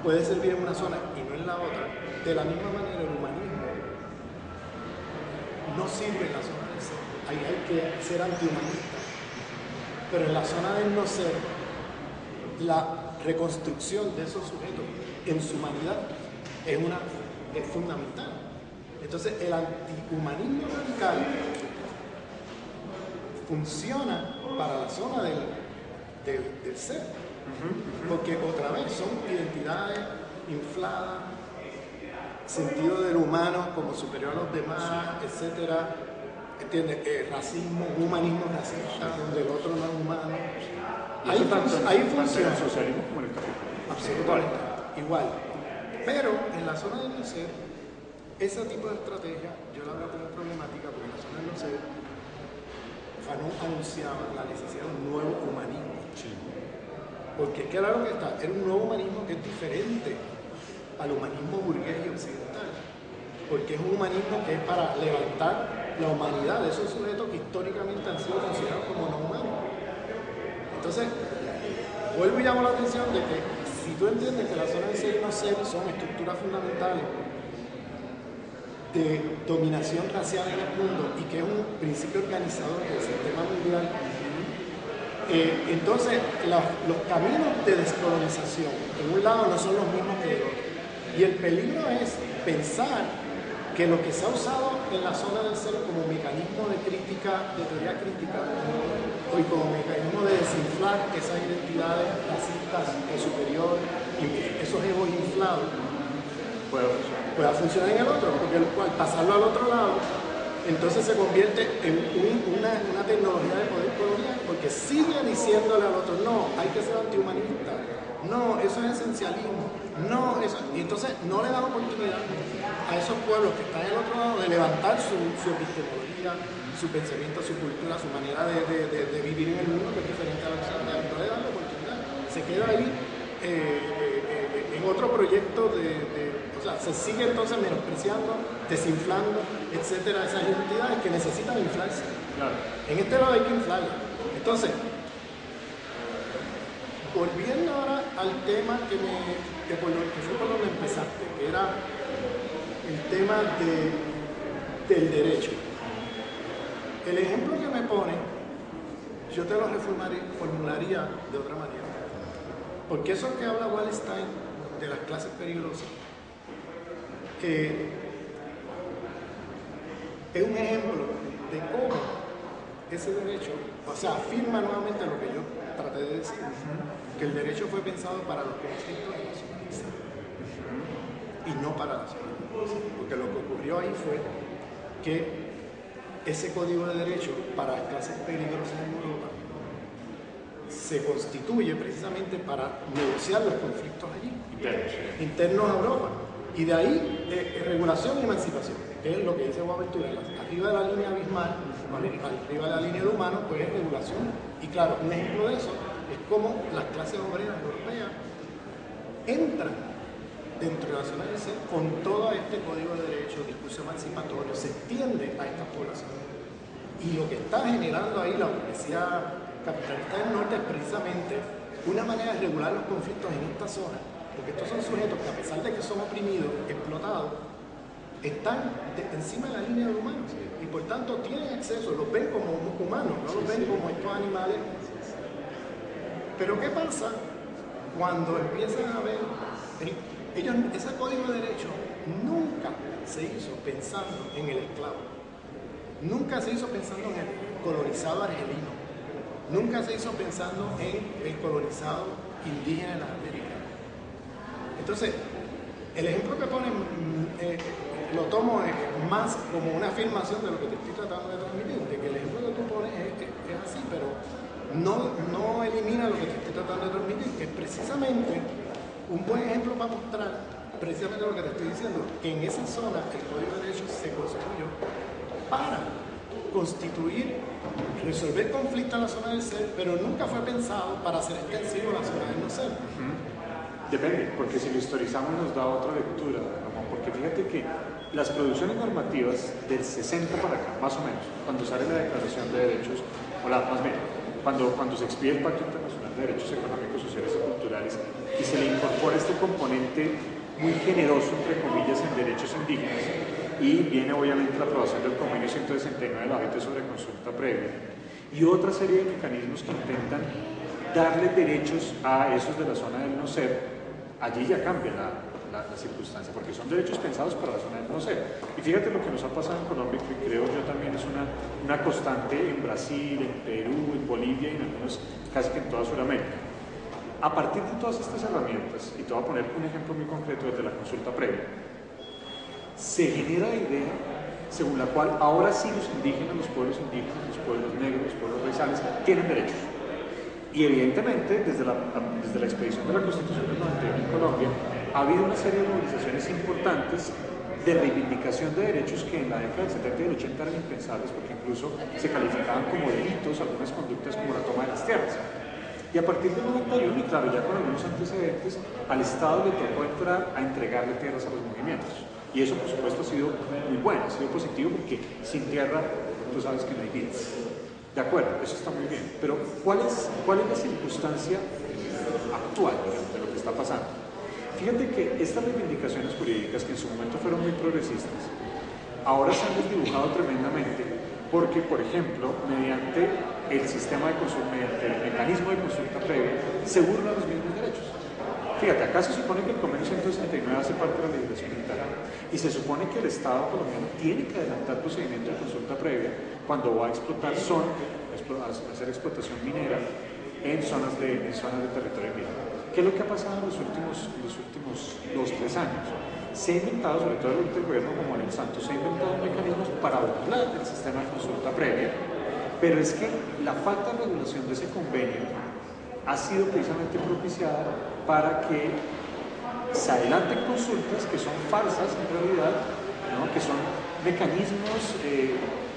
puede servir en una zona y no en la otra, de la misma manera el humanismo no sirve en la zona del ser. Ahí hay que ser antihumanista. Pero en la zona del no ser, la reconstrucción de esos sujetos en su humanidad es fundamental. Entonces, el antihumanismo radical funciona para la zona del ser, porque otra vez son identidades infladas, sentido del humano como superior a los demás, etcétera. ¿Entiendes? Racismo, humanismo racista, donde el otro no es humano. Ahí funciona. El socialismo como el capitalismo. Absolutamente. Igual. Pero en la zona del no ser, ese tipo de estrategia yo la veo como problemática porque en la zona del no ser, Fanon anunciaba la necesidad de un nuevo humanismo. Sí. Porque claro que está, era un nuevo humanismo que es diferente al humanismo burgués y occidental. Porque es un humanismo que es para levantar la humanidad de esos sujetos que históricamente han sido considerados como no humanos. Entonces, vuelvo y llamo la atención de que si tú entiendes que la zona del ser y no ser son estructuras fundamentales de dominación racial en el mundo y que es un principio organizador del sistema mundial, entonces los caminos de descolonización en un lado no son los mismos que el otro. Y el peligro es pensar que lo que se ha usado en la zona del ser como mecanismo de crítica, de teoría crítica, y como mecanismo de desinflar esas identidades racistas de superior y esos egos inflados, pueda funcionar en el otro, porque al pasarlo al otro lado, entonces se convierte en una tecnología de poder colonial, porque sigue diciéndole al otro, no, hay que ser antihumanista, no, eso es esencialismo, no, eso, y entonces no le da oportunidad a esos pueblos que están en el otro lado de levantar su epistemología, su pensamiento, su cultura, su manera de vivir en el mundo que es diferente a la occidental. No le dan la oportunidad. Se queda ahí en otro proyecto o sea, se sigue entonces menospreciando, desinflando, etcétera, esas identidades que necesitan inflarse. Claro. En este lado hay que inflarlas. Entonces, volviendo ahora al tema que fue por donde empezaste, que era el tema del derecho. El ejemplo que me pone, yo te lo formularía de otra manera. Porque eso que habla Wallenstein de las clases peligrosas, es un ejemplo de cómo ese derecho, o sea, afirma nuevamente lo que yo traté de decir, que el derecho fue pensado para los conflictos nacionalistas y no para la zona. Porque lo que ocurrió ahí fue que ese código de derecho para las clases peligrosas en Europa se constituye precisamente para negociar los conflictos allí, internos a Europa. Y de ahí regulación y emancipación, que es lo que dice Boaventura. Arriba de la línea abismal, arriba de la línea de humano, pues es regulación. Y claro, un ejemplo de eso es cómo las clases obreras europeas entran dentro de la zona del ser con todo este código de derecho, discurso emancipatorio, se extiende a estas poblaciones. Y lo que está generando ahí la burguesía capitalista del norte es precisamente una manera de regular los conflictos en esta zona porque estos son sujetos que a pesar de que son oprimidos, explotados, están encima de la línea de humanos y por tanto tienen acceso, los ven como humanos, no los ven como estos animales. Pero ¿qué pasa cuando empiezan a ver, ese código de derechos nunca se hizo pensando en el esclavo, nunca se hizo pensando en el colonizado argelino, nunca se hizo pensando en el colonizado indígena de América. Entonces, el ejemplo que ponen lo tomo más como una afirmación de lo que te estoy tratando de transmitir, de que el ejemplo que tú pones es así, pero no elimina lo que te estoy tratando de transmitir, que es precisamente un buen ejemplo para mostrar precisamente lo que te estoy diciendo, que en esa zona el Código de Derechos se construyó para constituir, resolver conflictos en la zona del ser, pero nunca fue pensado para ser extensivo a la zona del no ser. Depende, porque si lo historizamos nos da otra lectura, Ramón, porque fíjate que las producciones normativas del 60 para acá, más o menos, cuando sale la Declaración de Derechos, más bien, cuando se expide el Pacto Internacional de Derechos Económicos, Sociales y Culturales y se le incorpora este componente muy generoso, entre comillas, en derechos indígenas, y viene obviamente la aprobación del Convenio 169 de la OIT sobre consulta previa y otra serie de mecanismos que intentan darle derechos a esos de la zona del no ser. Allí ya cambia la circunstancia, porque son derechos pensados para la zona del no ser. Y fíjate lo que nos ha pasado en Colombia, que creo yo también es una constante en Brasil, en Perú, en Bolivia y en algunos, casi que en toda Sudamérica. A partir de todas estas herramientas, y te voy a poner un ejemplo muy concreto desde la consulta previa, se genera la idea según la cual ahora sí los indígenas, los pueblos negros, los pueblos raizales, tienen derechos. Y evidentemente, desde la expedición de la Constitución del 91 en Colombia, ha habido una serie de movilizaciones importantes de reivindicación de derechos que en la década del 70 y del 80 eran impensables, porque incluso se calificaban como delitos algunas conductas como la toma de las tierras. Y a partir del 91, y claro, ya con algunos antecedentes, al Estado le tocó entrar a entregarle tierras a los movimientos. Y eso, por supuesto, ha sido muy bueno, ha sido positivo, porque sin tierra, tú sabes que no hay vida. De acuerdo, eso está muy bien, pero ¿cuál es la circunstancia actual, digamos, de lo que está pasando? Fíjate que estas reivindicaciones jurídicas, que en su momento fueron muy progresistas, ahora se han desdibujado tremendamente porque, por ejemplo, mediante el sistema de consulta, mediante el mecanismo de consulta previa, se burlan los mismos derechos. Fíjate, acá se supone que el Convenio 169 hace parte de la legislación interna y se supone que el Estado colombiano tiene que adelantar procedimiento de consulta previa cuando va a explotar hacer explotación minera en zonas de territorio indígena. ¿Qué es lo que ha pasado en los últimos 2-3 años? Se ha inventado, sobre todo el gobierno como Manuel Santos, se ha inventado mecanismos para burlar el sistema de consulta previa, pero es que la falta de regulación de ese convenio ha sido precisamente propiciada para que se adelanten consultas que son falsas en realidad, ¿no? Que son mecanismos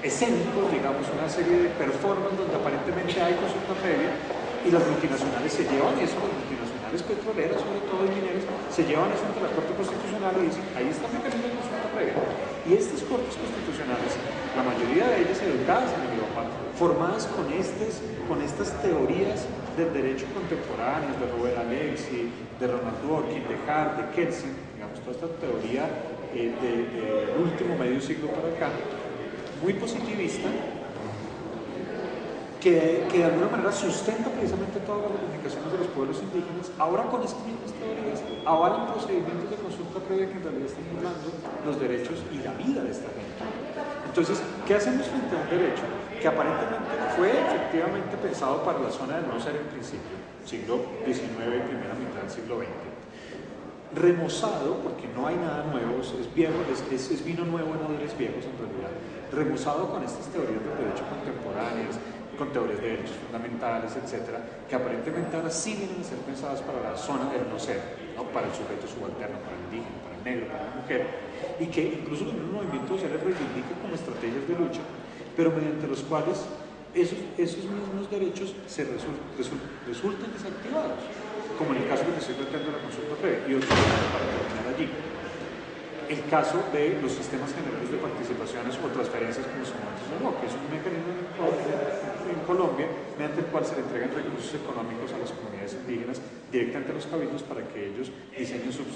escénicos, digamos, una serie de performance donde aparentemente hay consulta previa y las multinacionales se llevan eso, las multinacionales petroleras, sobre todo y mineras, se llevan eso ante la Corte Constitucional y dicen, ahí está el mecanismo de consulta previa. Y estas Cortes Constitucionales, la mayoría de ellas educadas en Europa, formadas con estas teorías del derecho contemporáneo, de Robert Alexy, de Ronald Dworkin, de Hart, de Kelsen, digamos, toda esta teoría del último medio siglo para acá, muy positivista, que de alguna manera sustenta precisamente todas las reivindicaciones de los pueblos indígenas. Ahora con estas mismas teorías avalan procedimientos de consulta previa que en realidad están violando los derechos y la vida de esta gente. Entonces, ¿qué hacemos frente a un derecho que aparentemente fue efectivamente pensado para la zona del no ser en principio, siglo XIX y primera mitad del siglo XX? Remozado, porque no hay nada nuevo, es viejo, es vino nuevo en odores viejos en realidad, remozado con estas teorías del derecho contemporáneas, con teorías de derechos fundamentales, etcétera, que aparentemente ahora sí vienen a ser pensadas para la zona del no ser, ¿no? Para el sujeto subalterno, para el indígena, para el negro, para la mujer, y que incluso los mismos movimientos sociales reivindican como estrategias de lucha, pero mediante los cuales esos mismos derechos resultan desactivados, como en el caso que te estoy planteando de la consulta previa, y otro para terminar allí. el caso de los sistemas generales de participaciones o transferencias, como se llama, que es un mecanismo en Colombia mediante el cual se le entregan recursos económicos a las comunidades indígenas directamente a los cabildos para que ellos diseñen sus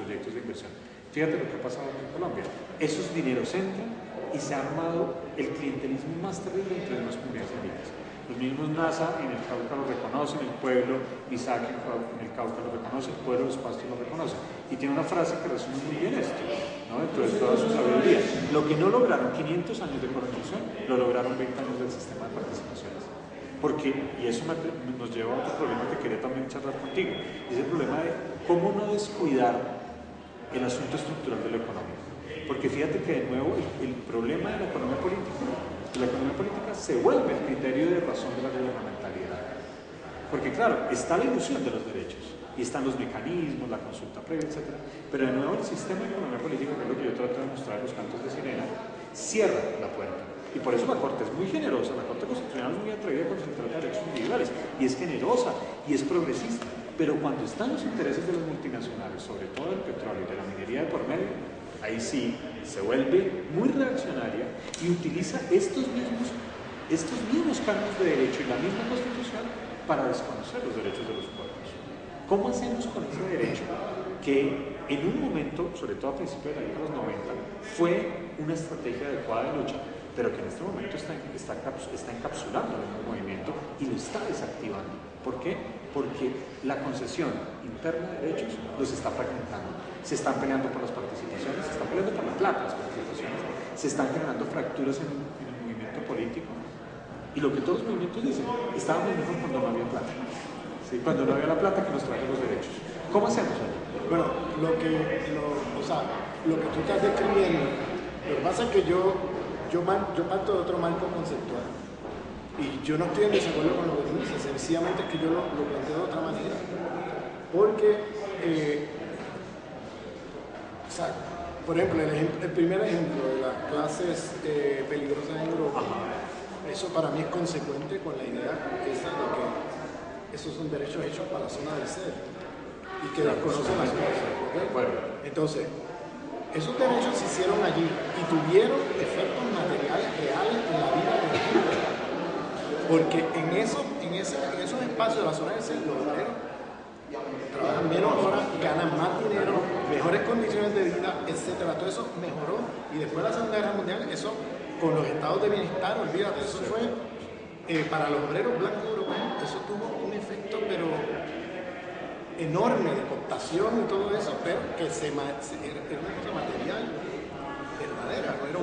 proyectos de inversión. Fíjate lo que ha pasado en Colombia. Esos dineros entran y se ha armado el clientelismo más terrible entre las comunidades indígenas. Los mismos NASA en el Cauca lo reconocen, el pueblo Isaac en el Cauca lo reconoce, el pueblo de los Pastos lo reconoce. Y tiene una frase que resume muy bien esto, ¿no? Dentro de toda su sabiduría. Lo que no lograron 500 años de colonización, lo lograron 20 años del sistema de participaciones. Porque, y eso nos lleva a otro problema que quería también charlar contigo, es el problema de cómo no descuidar el asunto estructural de lo económico. Porque fíjate que de nuevo el problema de la economía política se vuelve el criterio de razón de la gubernamentalidad. Porque claro, está la ilusión de los derechos y están los mecanismos, la consulta previa, etc. Pero de nuevo el sistema de economía política, que es lo que yo trato de mostrar en los cantos de sirena, cierra la puerta. Y por eso la Corte es muy generosa, la Corte Constitucional es muy atrevida cuando se trata de derechos individuales, y es generosa, y es progresista. Pero cuando están los intereses de las multinacionales, sobre todo del petróleo y de la minería de por medio, ahí sí se vuelve muy reaccionaria y utiliza estos mismos cánones de derecho y la misma Constitución para desconocer los derechos de los pueblos. ¿Cómo hacemos con ese derecho que en un momento, sobre todo a principios de la década de los 90, fue una estrategia adecuada de lucha, pero que en este momento está encapsulando en un movimiento y lo está desactivando? ¿Por qué? Porque la concesión interna de derechos los está fragmentando. Se están peleando por las participaciones, se están peleando por la plata, las participaciones, se están generando fracturas en el movimiento político. Y lo que todos los movimientos dicen, estábamos mejor cuando no había plata. ¿Sí? Cuando no había la plata que nos traje los derechos. ¿Cómo hacemos allí? Bueno, lo que tú estás describiendo, lo que pasa es que yo parto de otro marco conceptual. Y yo no estoy en desacuerdo con lo que tú dices, sencillamente es que yo lo planteo de otra manera. Porque, por ejemplo, el primer ejemplo de las clases peligrosas en Europa, eso para mí es consecuente con la idea esa de que esos son derechos hechos para la zona del ser y que desconocen la zona del ser. ¿Okay? Bueno, entonces, esos derechos se hicieron allí y tuvieron efectos materiales reales en la vida de la gente. Porque en esos espacios de la zona del ser, los obreros trabajan menos horas, ganan más dinero, mejores condiciones de vida, etc. Todo eso mejoró. Y después de la Segunda Guerra Mundial, eso con los estados de bienestar, olvídate, eso fue para los obreros blancos europeos, eso tuvo un efecto pero enorme de cooptación y todo eso, pero que era una cosa material verdadera, no era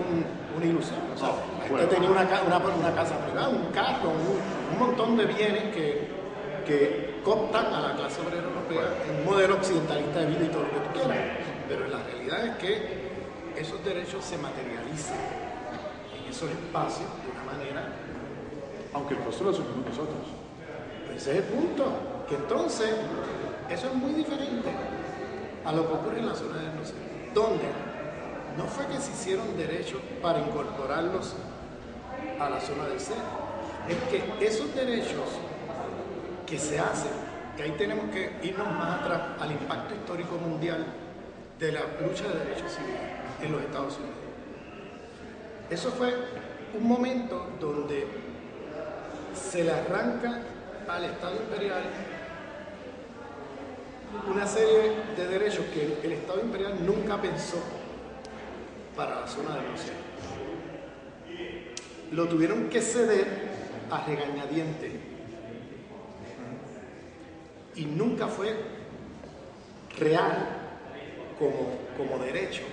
una ilusión. O sea, usted tenía una casa privada, un carro, un montón de bienes que cooptan a la clase obrera europea en un modelo occidentalista de vida y todo lo que tú quieras. Pero la realidad es que esos derechos se materializan en esos espacios de una manera, aunque el costo lo asumimos nosotros. Ese es el punto, que entonces eso es muy diferente a lo que ocurre en la zona del no sé, donde no fue que se hicieron derechos para incorporarlos a la zona del ser, es que esos derechos que se hacen, que ahí tenemos que irnos más atrás al impacto histórico mundial de la lucha de derechos civiles en los Estados Unidos. Eso fue un momento donde se le arranca al Estado imperial una serie de derechos que el Estado imperial nunca pensó para la zona del océano. Lo tuvieron que ceder a regañadientes y nunca fue real como derecho,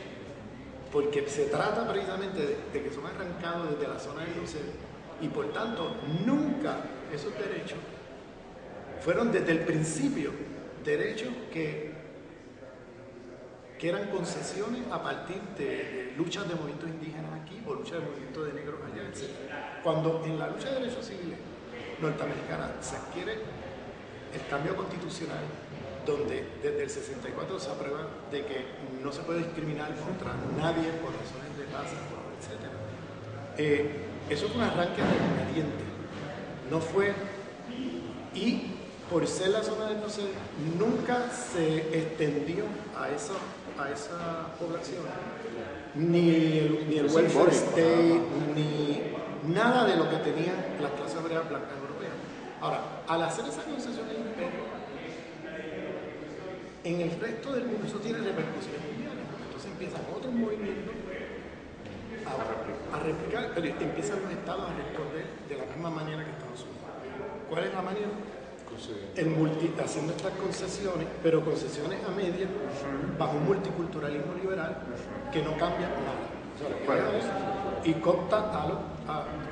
porque se trata precisamente de que son arrancados desde la zona del océano y por tanto nunca esos derechos fueron desde el principio derechos que eran concesiones a partir de luchas de movimientos indígenas aquí o luchas de movimientos de negros allá, etc. Cuando en la lucha de derechos civiles norteamericana se adquiere el cambio constitucional, donde desde el 64 se aprueba de que no se puede discriminar contra nadie por razones de raza, etc. Eso fue un arranque regañadiente, no fue, y por ser la zona del no sé, nunca se extendió a esos a esa población, ni el welfare state, ni nada de lo que tenían las clases obreras blancas europeas. Ahora, al hacer esa concesión del imperio, en el resto del mundo eso tiene repercusiones mundiales. Entonces empiezan otros movimientos a replicar, pero empiezan los estados a responder de la misma manera que Estados Unidos. ¿Cuál es la manera? Haciendo estas concesiones, pero concesiones a medias, bajo un multiculturalismo liberal que no cambia nada. O sea, y coopta a la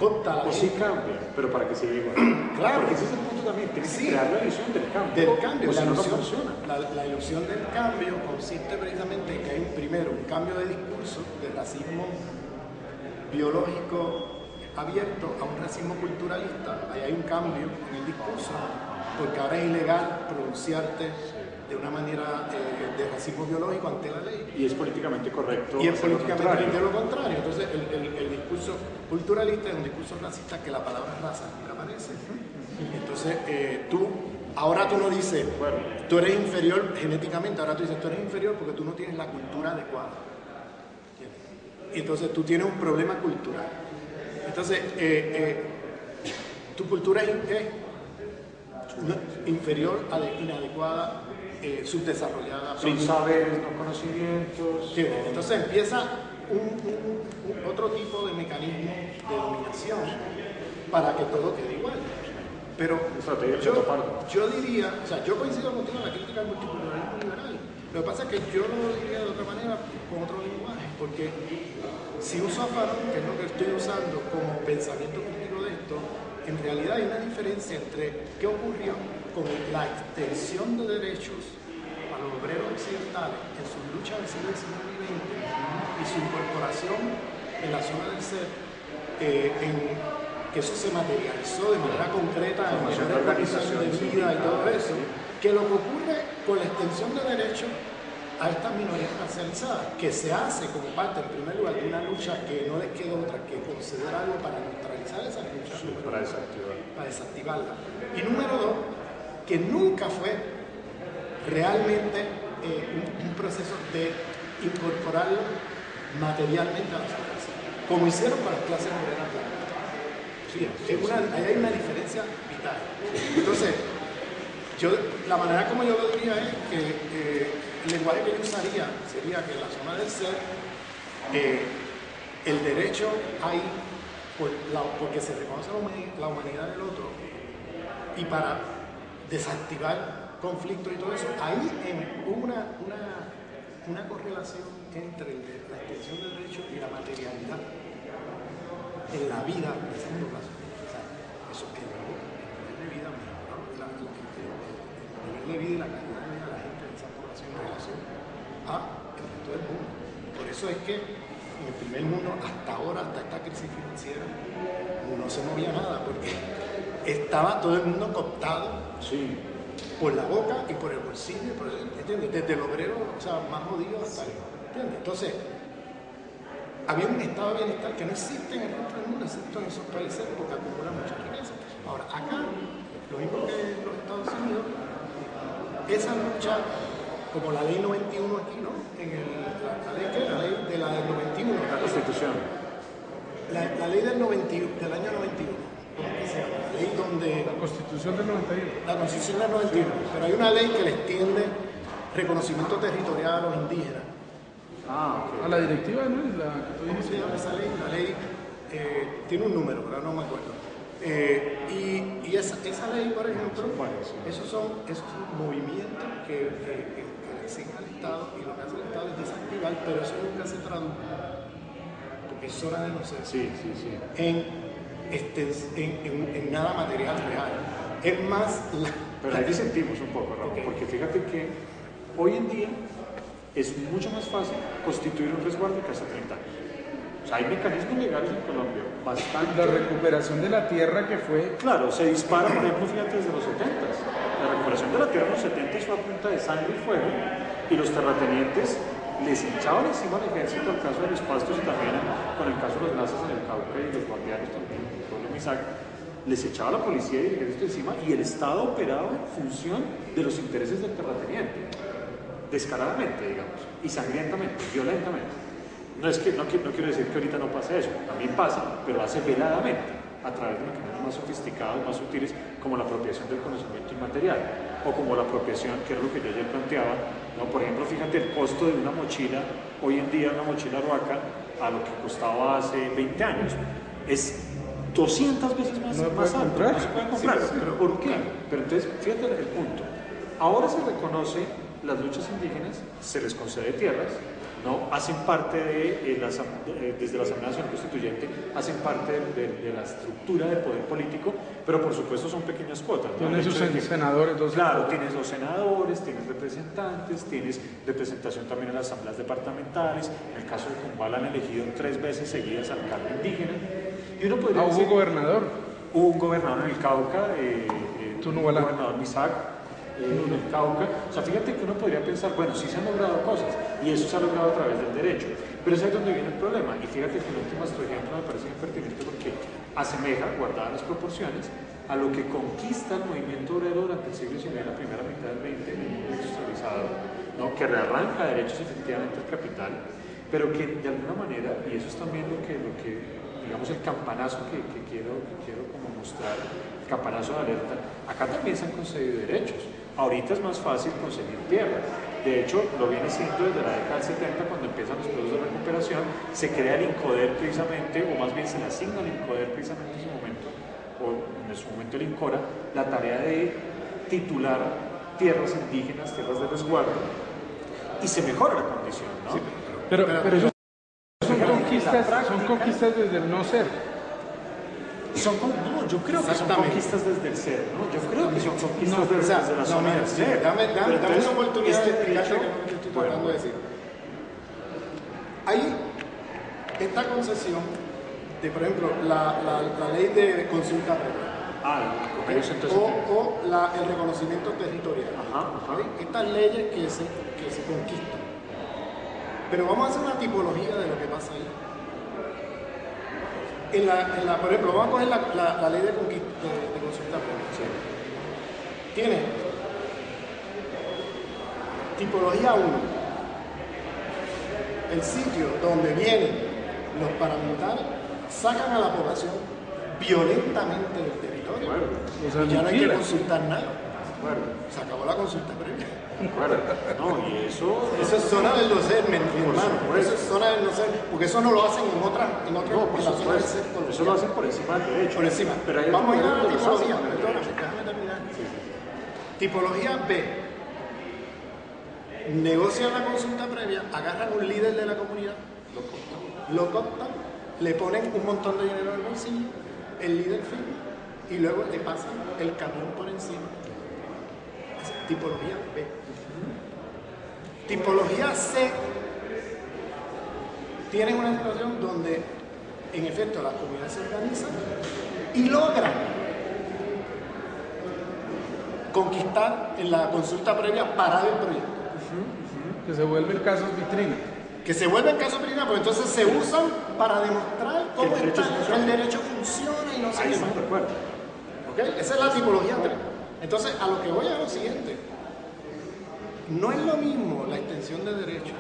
o sí cambia, pero para que siga igual. Claro. Porque ese es el punto también, tienes que crear la ilusión del cambio. Del cambio, o si no funciona. La ilusión del cambio consiste precisamente en que hay primero un cambio de discurso, de racismo biológico abierto a un racismo culturalista. Ahí hay un cambio en el discurso, porque ahora es ilegal pronunciarte de una manera de racismo biológico ante la ley. Y es políticamente correcto. Y es políticamente lo contrario. Entonces, el discurso culturalista es un discurso racista que la palabra raza nunca aparece. Entonces, ahora tú no dices, bueno, tú eres inferior genéticamente, ahora tú dices, tú eres inferior porque tú no tienes la cultura adecuada. Y entonces tú tienes un problema cultural. Entonces, tu cultura es inferior, inadecuada, subdesarrollada. Sin saberes, no conocimientos. Sí, entonces empieza otro tipo de mecanismo de dominación para que todo quede igual. Pero yo diría, o sea, yo coincido contigo en la crítica al multiculturalismo liberal. Lo que pasa es que yo lo diría de otra manera, con otro lenguaje, porque si uso a Fanon, que es lo que estoy usando como pensamiento crítico de esto, en realidad hay una diferencia entre qué ocurrió con la extensión de derechos a los obreros occidentales en sus luchas del siglo XIX y XX y su incorporación en la zona del ser, que eso se materializó de manera concreta en mayores organizaciones de vida y todo eso, que lo que ocurre con la extensión de derechos a estas minorías racializadas, que se hace como parte, en primer lugar, de una lucha que no les queda otra que conceder algo para neutralizar esas luchas, para desactivarla. Y número dos, que nunca fue realmente un proceso de incorporarlo materialmente a la sociedad, como hicieron con las clases obreras blancas. Sí, ahí hay una diferencia vital. Entonces, la manera como yo lo diría es que el lenguaje que yo usaría sería que en la zona del ser el derecho hay porque se reconoce la humanidad del otro, y para desactivar conflictos y todo eso, ahí hubo una correlación entre la extensión del derecho y la materialidad en la vida de esa población. O sea, eso el nivel de vida mejoró, el nivel de vida y la calidad de vida de la gente de esa población en relación al resto del mundo. Por eso es que en el primer mundo, hasta ahora, hasta esta crisis financiera, no se movía nada, porque estaba todo el mundo cooptado por la boca y por el bolsillo, ¿entiendes? Desde el obrero, o sea, más jodido hasta el, ¿entiendes? Entonces, había un estado de bienestar que no existe en el resto del mundo, excepto en esos países, porque acumulan mucha riqueza. Ahora, acá, lo mismo que en los Estados Unidos, esa lucha, como la ley 91 aquí, ¿no? La ley de la del 91. La Constitución. La ley del año 91. ¿Cómo que se llama? La ley donde... La Constitución del 91. La Constitución del 91. Pero hay una ley que le extiende reconocimiento territorial a los indígenas. A la directiva, ¿no? ¿Cómo se llama esa ley? La ley tiene un número, pero no me acuerdo. Y esa ley, por ejemplo, esos son movimientos que le exigen al Estado, y lo que hace el Estado es desactivar, pero eso nunca se traduce, porque es hora de no ser, en nada material real. Es más... Pero ahí disentimos un poco, Raúl, porque fíjate que hoy en día es mucho más fácil constituir un resguardo que hace 30 años. O sea, hay mecanismos legales en Colombia bastante... La recuperación de la tierra que fue... Claro, se dispara, por ejemplo, fíjate, desde los 70s. La recuperación de la tierra en los 70s fue a punta de sangre y fuego, y los terratenientes les echaban encima al ejército, al caso de los pastos, y también con el caso de los nazis en el Cauca y los guardianes también, el pueblo Misak, les echaba la policía y el ejército encima, y el Estado operaba en función de los intereses del terrateniente. descaradamente, digamos, y sangrientamente, violentamente. No quiero decir que ahorita no pase eso, también pasa, pero lo hace veladamente, a través de mecanismos más sofisticados, más sutiles, como la apropiación del conocimiento inmaterial, o como la apropiación, que es lo que yo ayer planteaba, ¿no? Por ejemplo, fíjate el costo de una mochila, hoy en día una mochila Ruaca, a lo que costaba hace 20 años, es 200 veces más alto, no se puede comprar. Sí, ¿Pero por qué? Pero entonces, fíjate el punto. Ahora se reconoce las luchas indígenas, se les concede tierras, ¿no? Hacen parte desde la Asamblea Nacional Constituyente, hacen parte de la estructura del poder político, pero por supuesto son pequeñas cuotas, ¿no? Tienen sus senadores, Claro, tienes los senadores, tienes representantes, tienes representación también en las asambleas departamentales. En el caso de Cumbala han elegido 3 veces seguidas al cargo indígena. Y uno podría decir, hubo gobernador. Hubo un gobernador en el Cauca, un gobernador Misac, en el Cauca. O sea, fíjate que uno podría pensar, bueno, sí se han logrado cosas, y eso se ha logrado a través del derecho. Pero es ahí donde viene el problema. Y fíjate que el último ejemplo me parece muy pertinente porque asemeja, guardadas las proporciones, a lo que conquista el movimiento obrero durante el siglo XIX, la primera mitad del XX, en el mundo industrializado, ¿no? Que rearranca derechos efectivamente al capital, pero que de alguna manera, y eso es también lo que digamos, el campanazo que quiero como mostrar, el campanazo de alerta, acá también se han concedido derechos. Ahorita es más fácil conseguir tierra. De hecho, lo viene siendo desde la década del 70, cuando empiezan los procesos de recuperación, se crea el INCODER precisamente, o más bien se le asigna al INCODER precisamente en su momento, o en su momento el INCORA, la tarea de titular tierras indígenas, tierras de resguardo, y se mejora la condición, ¿no? Sí, pero eso son conquistas desde el no ser. No, yo creo que son conquistas desde el ser, ¿no? Yo creo que son conquistas desde la zona del ser. Dame una oportunidad de explicarte lo que estoy tratando de decir. Hay esta concesión de, por ejemplo, la ley de consulta previa. O el reconocimiento territorial. Estas leyes que se conquistan. Pero vamos a hacer una tipología de lo que pasa ahí. Por ejemplo, vamos a coger la ley de consulta previa. Sí. Tiene tipología 1, el sitio donde vienen los paramilitares, sacan a la población violentamente del territorio. Bueno, y ya no hay que consultar nada. Bueno, se acabó la consulta previa. Bueno, no, y eso es zona del no ser, mi hermano. Eso es zona del no ser, porque eso no lo hacen en otras no, por supuesto. Eso lo hacen por encima del derecho. Por encima. Pero hay vamos a ir a la tipología, tipología, déjame terminar. Sí. Tipología B. Negocian la consulta previa, agarran un líder de la comunidad, lo cooptan, le ponen un montón de dinero en el bolsillo, el líder firma y luego le pasan el camión por encima. Es tipología B. Tipología C. Tienen una situación donde, en efecto, las comunidades se organizan y logran conquistar en la consulta previa, parar el proyecto. Que se vuelven casos vitrina. Que se vuelven casos vitrina, porque entonces se usan para demostrar cómo el derecho funciona y no se llama. ¿Okay? Esa es la tipología 3. Entonces, a lo que voy a lo siguiente. No es lo mismo la extensión de derecho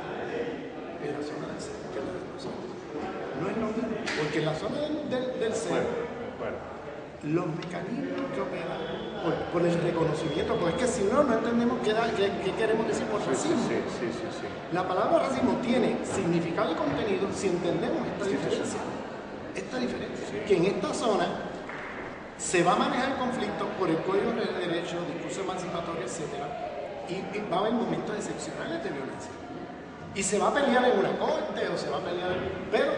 en la zona del ser que en la de nosotros. No es lo mismo, porque en la zona del ser, los mecanismos que operan por el reconocimiento, porque es que si no entendemos qué queremos decir por racismo. Sí. La palabra racismo tiene significado y contenido si entendemos esta diferencia. Que en esta zona se va a manejar el conflicto por el Código de Derecho, discurso emancipatorio, etc. Y va a haber momentos excepcionales de violencia. Y se va a pelear en una corte o se va a pelear... Pero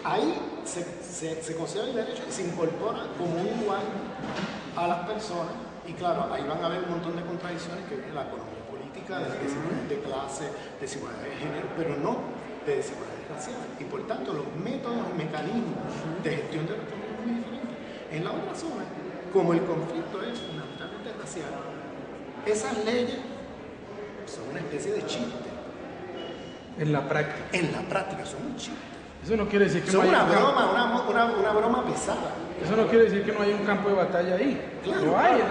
ahí se concede el derecho y se incorpora como un igual a las personas. Y claro, ahí van a haber un montón de contradicciones que viene la economía política, de desigualdad de clase, desigualdad de género, pero no de desigualdad racial. Y por tanto, los métodos y mecanismos de gestión de los conflictos son muy diferentes. En la otra zona, como el conflicto es fundamentalmente racial, esas leyes son una especie de chiste. En la práctica. En la práctica son un chiste. Eso no quiere decir que son no haya una broma pesada. Eso no quiere decir que no haya un campo de batalla ahí. Claro, lo hay,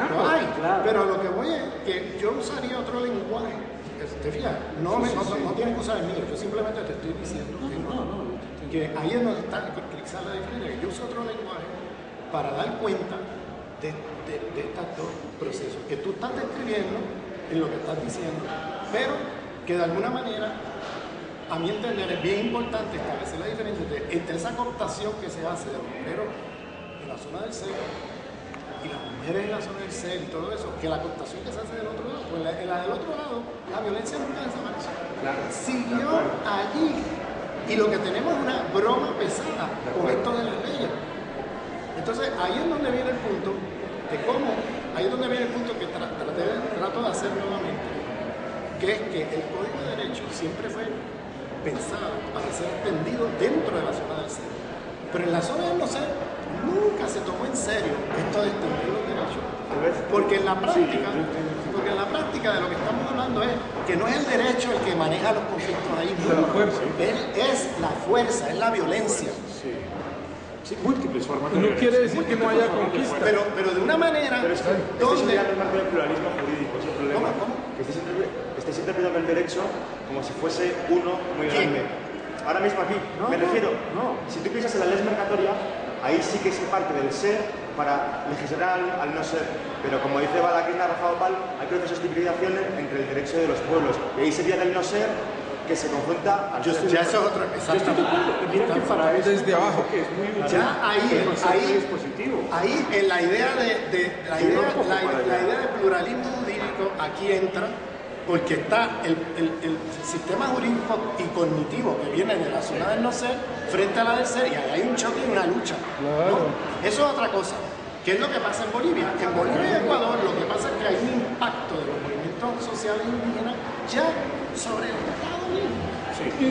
claro. Pero a lo que voy es que yo usaría otro lenguaje ¿Te fijas? No tienes que usar el mío, yo simplemente te estoy diciendo que ahí es donde está quizás la diferencia, que yo uso otro lenguaje para dar cuenta de estos dos procesos, que tú estás describiendo en lo que estás diciendo, pero que de alguna manera, a mi entender, es bien importante establecer la diferencia entre esa cooptación que se hace de los obreros en la zona del ser y las mujeres en la zona del ser y todo eso, que la cooptación que se hace del otro lado, pues en la del otro lado, la violencia nunca desapareció. Claro, siguió allí. Y lo que tenemos es una broma pesada con esto de las leyes. Entonces, ahí es donde viene el punto de cómo, ahí es donde viene el punto que trato de hacer nuevamente, que es que el Código de Derecho siempre fue pensado para ser entendido dentro de la zona del ser. Pero en la zona del no ser nunca se tomó en serio esto de extender los derechos. Porque en la práctica de lo que estamos hablando es que no es el derecho el que maneja los conflictos ahí, es la fuerza, es la violencia. Sí, múltiples formas de No quiere decir que no haya conquista. Pero de una manera donde el marco del pluralismo jurídico, es el problema. ¿Cómo? Que estáis interpretando el derecho como si fuese uno muy grande. Ahora mismo aquí, me refiero, si tú piensas en la ley mercatoria, ahí sí que se parte del ser para legislar al no ser. Pero como dice Balaquina Rafa Opal, hay procesos de hibridación entre el derecho de los pueblos. Y ahí sería del no ser que se confronta al ser. Ya eso es otra cosa. Yo estoy de acuerdo. Mira que para eso desde abajo, que es muy útil ya ahí en la idea de pluralismo jurídico aquí entra, porque está el sistema jurídico y cognitivo que viene de la zona del no ser frente a la del ser, y ahí hay un choque y una lucha. Claro. ¿No? Eso es otra cosa. ¿Qué es lo que pasa en Bolivia? En Bolivia y Ecuador lo que pasa es que hay un impacto de los movimientos sociales indígenas ya sobre el Estado mismo.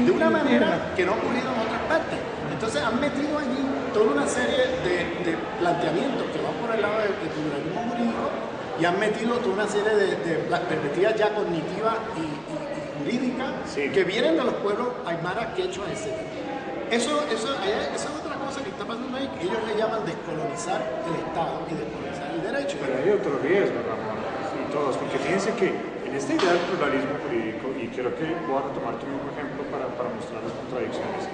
De una manera que no ha ocurrido en otras partes. Entonces han metido allí toda una serie de planteamientos que van por el lado del pluralismo jurídico y han metido toda una serie de perspectivas ya cognitivas y jurídicas que vienen de los pueblos aymaras, quechuas, etc. Eso es otra cosa que está pasando ahí, que ellos le llaman descolonizar el Estado y descolonizar el derecho. Pero hay otro riesgo, Ramón, y todos, porque fíjense que en esta idea del pluralismo jurídico, y creo que voy a retomar tu mismo ejemplo para mostrar las contradicciones,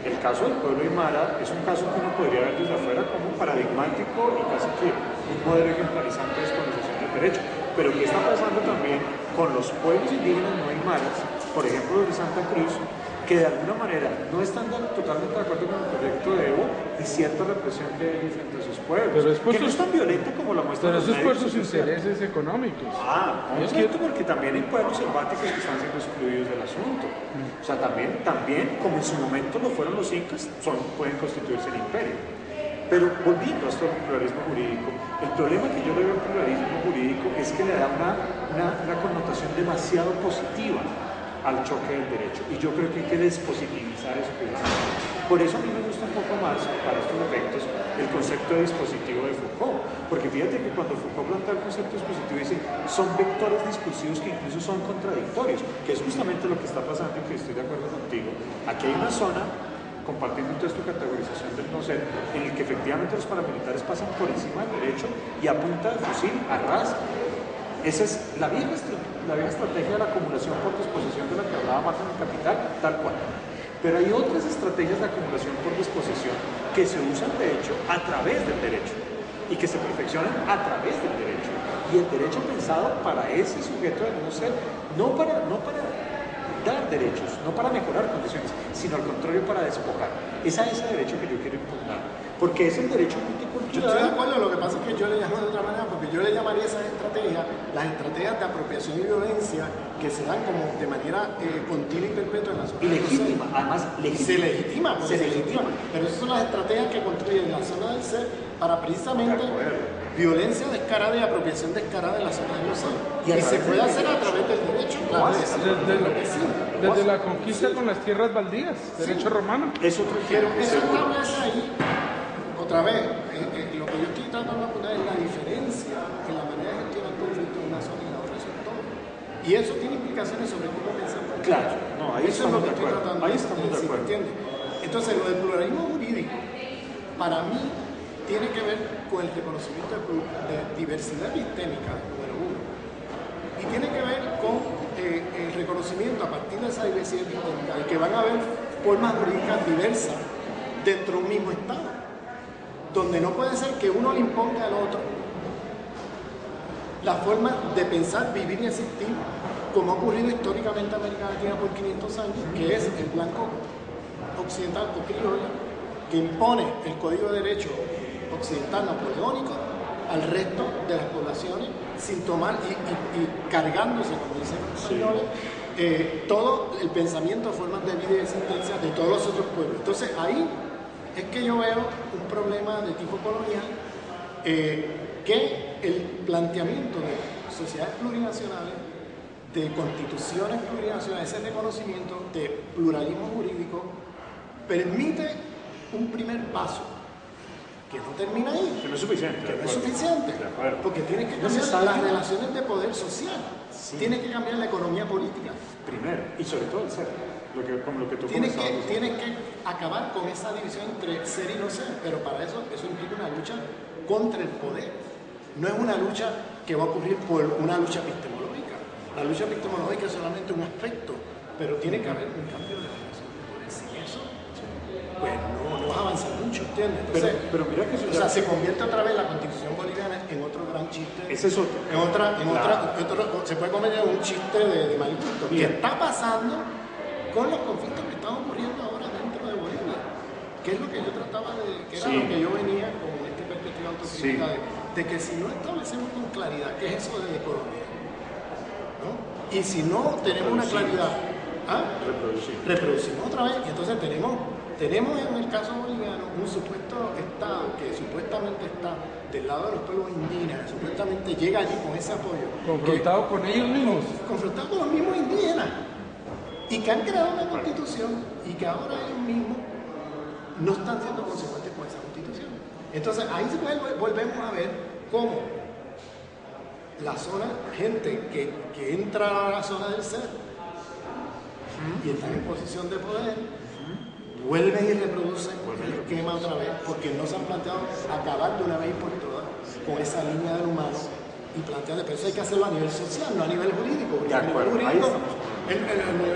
el caso del pueblo aymara es un caso que uno podría ver desde afuera como paradigmático y casi que un modelo ejemplarizante de descolonización del derecho. Pero ¿qué está pasando también con los pueblos indígenas no aymaras, por ejemplo los de Santa Cruz, que de alguna manera no están totalmente de acuerdo con el proyecto de Evo y cierta represión que hay frente a sus pueblos, pero es que no es tan violenta como la muestra pero los eso es por medios sus sociales. intereses económicos. Es cierto, porque también hay pueblos selváticos que están siendo excluidos del asunto. O sea, también como en su momento lo fueron los incas, pueden constituirse el imperio. Pero volviendo a esto del pluralismo jurídico, el problema que yo le veo al pluralismo jurídico es que le da una connotación demasiado positiva al choque del derecho, y yo creo que hay que despositivizar eso que dice. Por eso a mí me gusta un poco más, para estos efectos, el concepto de dispositivo de Foucault, porque fíjate que cuando Foucault plantea el concepto de dispositivo dice, son vectores discursivos que incluso son contradictorios, que es justamente lo que está pasando y que estoy de acuerdo contigo. Aquí hay una zona, compartiendo entonces tu categorización del no ser, en el que efectivamente los paramilitares pasan por encima del derecho y a punta de fusil arrasan. Esa es la vieja estrategia de la acumulación por disposición de la que hablaba Marx en el Capital, tal cual. Pero hay otras estrategias de acumulación por disposición que se usan, de hecho, a través del derecho y que se perfeccionan a través del derecho. Y el derecho pensado para ese sujeto del no ser, no para dar derechos, no para mejorar condiciones, sino al contrario para despojar. Es a ese derecho que yo quiero impugnar, porque es el derecho multicultural. Yo estoy de acuerdo, lo que pasa es que yo le llamo de otra manera, porque yo le llamaría esas estrategias, las estrategias de apropiación y violencia que se dan como de manera continua y perpetua en la zona. Y legítima, además legítima. Se legitima. Pero esas son las estrategias que construyen la zona del ser para precisamente violencia descarada y apropiación descarada en la zona del ser. Y se puede hacer a través del derecho, claro. Desde la conquista con las tierras baldías, derecho romano. Es otro Pero ejemplo. eso establece ahí, otra vez, lo que yo estoy tratando de apuntar es la diferencia en la manera de gestionar el conflicto en una zona y en la otra, eso es todo. Y eso tiene implicaciones sobre cómo pensamos. Claro, no, ahí eso es lo estamos que de estoy acuerdo. tratando Ahí de estamos de decir, acuerdo. ¿entiendes? Entonces, lo del pluralismo jurídico, para mí, tiene que ver con el reconocimiento de diversidad epistémica, número uno. Y tiene que ver con el reconocimiento a partir de esa diversidad histórica de que van a haber formas jurídicas diversas dentro de un mismo Estado, donde no puede ser que uno le imponga al otro la forma de pensar, vivir y existir, como ha ocurrido históricamente en América Latina por 500 años, que es el blanco occidental o criollo, que impone el Código de Derecho occidental napoleónico al resto de las poblaciones, sin tomar y cargándose, como dicen los españoles, todo el pensamiento, formas de vida y existencia de todos los otros pueblos. Entonces ahí es que yo veo un problema de tipo colonial, que el planteamiento de sociedades plurinacionales, de constituciones plurinacionales, ese reconocimiento de pluralismo jurídico, permite un primer paso, que no termina ahí. Que no es suficiente. Que no es suficiente. Porque tiene que cambiar las relaciones de poder social. Sí. Tiene que cambiar la economía política. Primero, y sobre todo el ser. Como lo que tú tiene que acabar con esa división entre ser y no ser, pero para eso implica una lucha contra el poder. No es una lucha que va a ocurrir por una lucha epistemológica. La lucha epistemológica es solamente un aspecto, pero tiene que haber un cambio de relación de poder. Sin eso, pues no vas a avanzar mucho, ¿entiendes? Entonces, pero mira que eso se convierte otra vez la Constitución boliviana en otro gran chiste. Ese es otro. Se puede convertir en un chiste de mal gusto. ¿Qué está pasando con los conflictos que están ocurriendo ahora dentro de Bolivia? ¿Qué es lo que yo trataba de, que era lo que yo venía con esta perspectiva autocrítica de que si no establecemos con claridad qué es eso de economía, ¿no? Y si no tenemos una claridad, reproducimos otra vez, y entonces tenemos en el caso boliviano un supuesto Estado que supuestamente está del lado de los pueblos indígenas, supuestamente llega allí con ese apoyo. Confrontado con ellos mismos. Confrontado con los mismos indígenas. Y que han creado una constitución y que ahora ellos mismos no están siendo consecuentes con esa constitución. Entonces ahí volvemos a ver cómo la zona, gente que entra a la zona del ser y están en posición de poder, vuelven y reproducen el esquema otra vez, porque no se han planteado acabar de una vez por todas con esa línea del humano y plantear, pero eso hay que hacerlo a nivel social, no a nivel jurídico, porque el nivel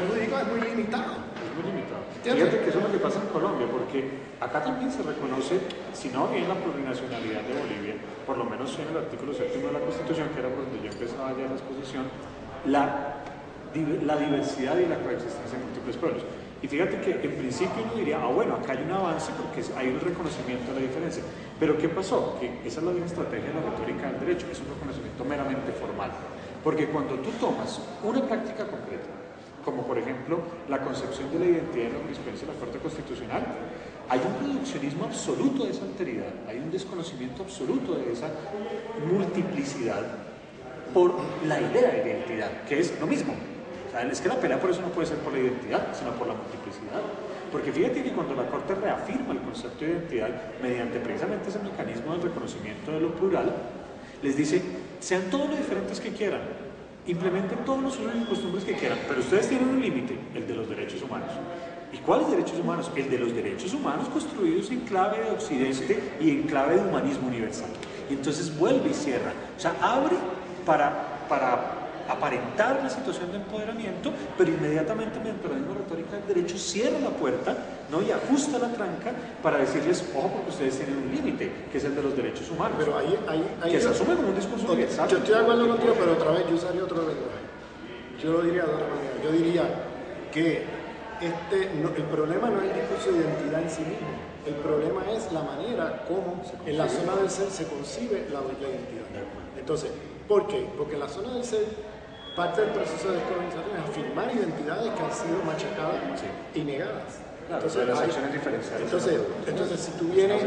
jurídico es muy limitado. Fíjate que eso es lo que pasa en Colombia, porque acá también se reconoce, si no bien la plurinacionalidad de Bolivia, por lo menos en el artículo 7 de la Constitución, que era por donde yo empezaba ya la exposición, la diversidad y la coexistencia de múltiples pueblos. Y fíjate que en principio uno diría, bueno, acá hay un avance porque hay un reconocimiento de la diferencia. Pero ¿qué pasó? Que esa es la misma estrategia de la retórica del derecho, es un reconocimiento meramente formal. Porque cuando tú tomas una práctica concreta, como por ejemplo la concepción de la identidad en la jurisprudencia de la Corte Constitucional, hay un reduccionismo absoluto de esa alteridad, hay un desconocimiento absoluto de esa multiplicidad por la idea de identidad, que es lo mismo. O sea, es que la pelea por eso no puede ser por la identidad, sino por la multiplicidad. Porque fíjate que cuando la Corte reafirma el concepto de identidad mediante precisamente ese mecanismo del reconocimiento de lo plural, les dice, sean todos los diferentes que quieran, implementen todos los usos y costumbres que quieran, pero ustedes tienen un límite, el de los derechos humanos. ¿Y cuáles derechos humanos? El de los derechos humanos construidos en clave de Occidente y en clave de humanismo universal. Y entonces vuelve y cierra. O sea, abre para aparentar la situación de empoderamiento, pero inmediatamente mediante la misma retórica del derecho cierra la puerta, ¿no? Y ajusta la tranca para decirles, ojo, porque ustedes tienen un límite, que es el de los derechos humanos. Pero ahí que se asume como un discurso universal. Yo estoy de acuerdo contigo, pero otra vez yo usaría otro lenguaje. Yo lo diría de otra manera. Yo diría que el problema no es el discurso de identidad en sí mismo. El problema es la manera como en la zona del ser se concibe la identidad. Entonces, ¿por qué? Porque en la zona del ser parte del proceso de descolonización es afirmar identidades que han sido machacadas y negadas. Claro, entonces, las acciones diferenciales. Entonces, si tú vienes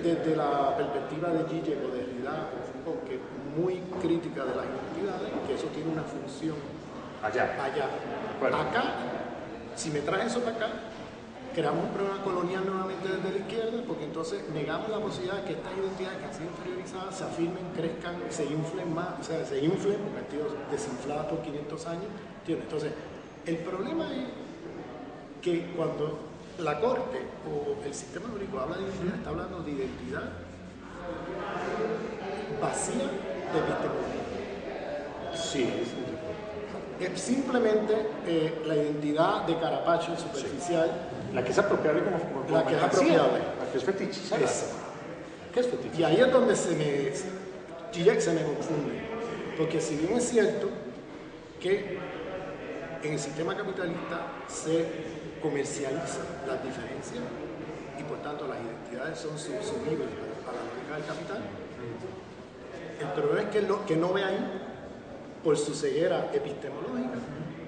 desde la perspectiva de Zizek o de Derrida, que es muy crítica de las identidades, que eso tiene una función allá. Acá, si me traes eso para acá, creamos un problema colonial nuevamente desde la izquierda, porque entonces negamos la posibilidad de que estas identidades que han sido inferiorizadas se afirmen, crezcan, se inflen más, o sea, se inflen, porque han sido desinfladas por 500 años. ¿Entiendes? Entonces, el problema es que cuando la Corte o el sistema jurídico habla de identidad, está hablando de identidad vacía de epistemología. Sí, Es simplemente la identidad de carapacho superficial. la que es apropiable como La que es mercancía, apropiable. la que es fetichizada. ¿Qué es fetichizada? Y ahí es donde Zizek se me confunde. Porque si bien es cierto que en el sistema capitalista se comercializan las diferencias y por tanto las identidades son subsumibles a la lógica del capital, el problema es que lo que no ve ahí, por su ceguera epistemológica,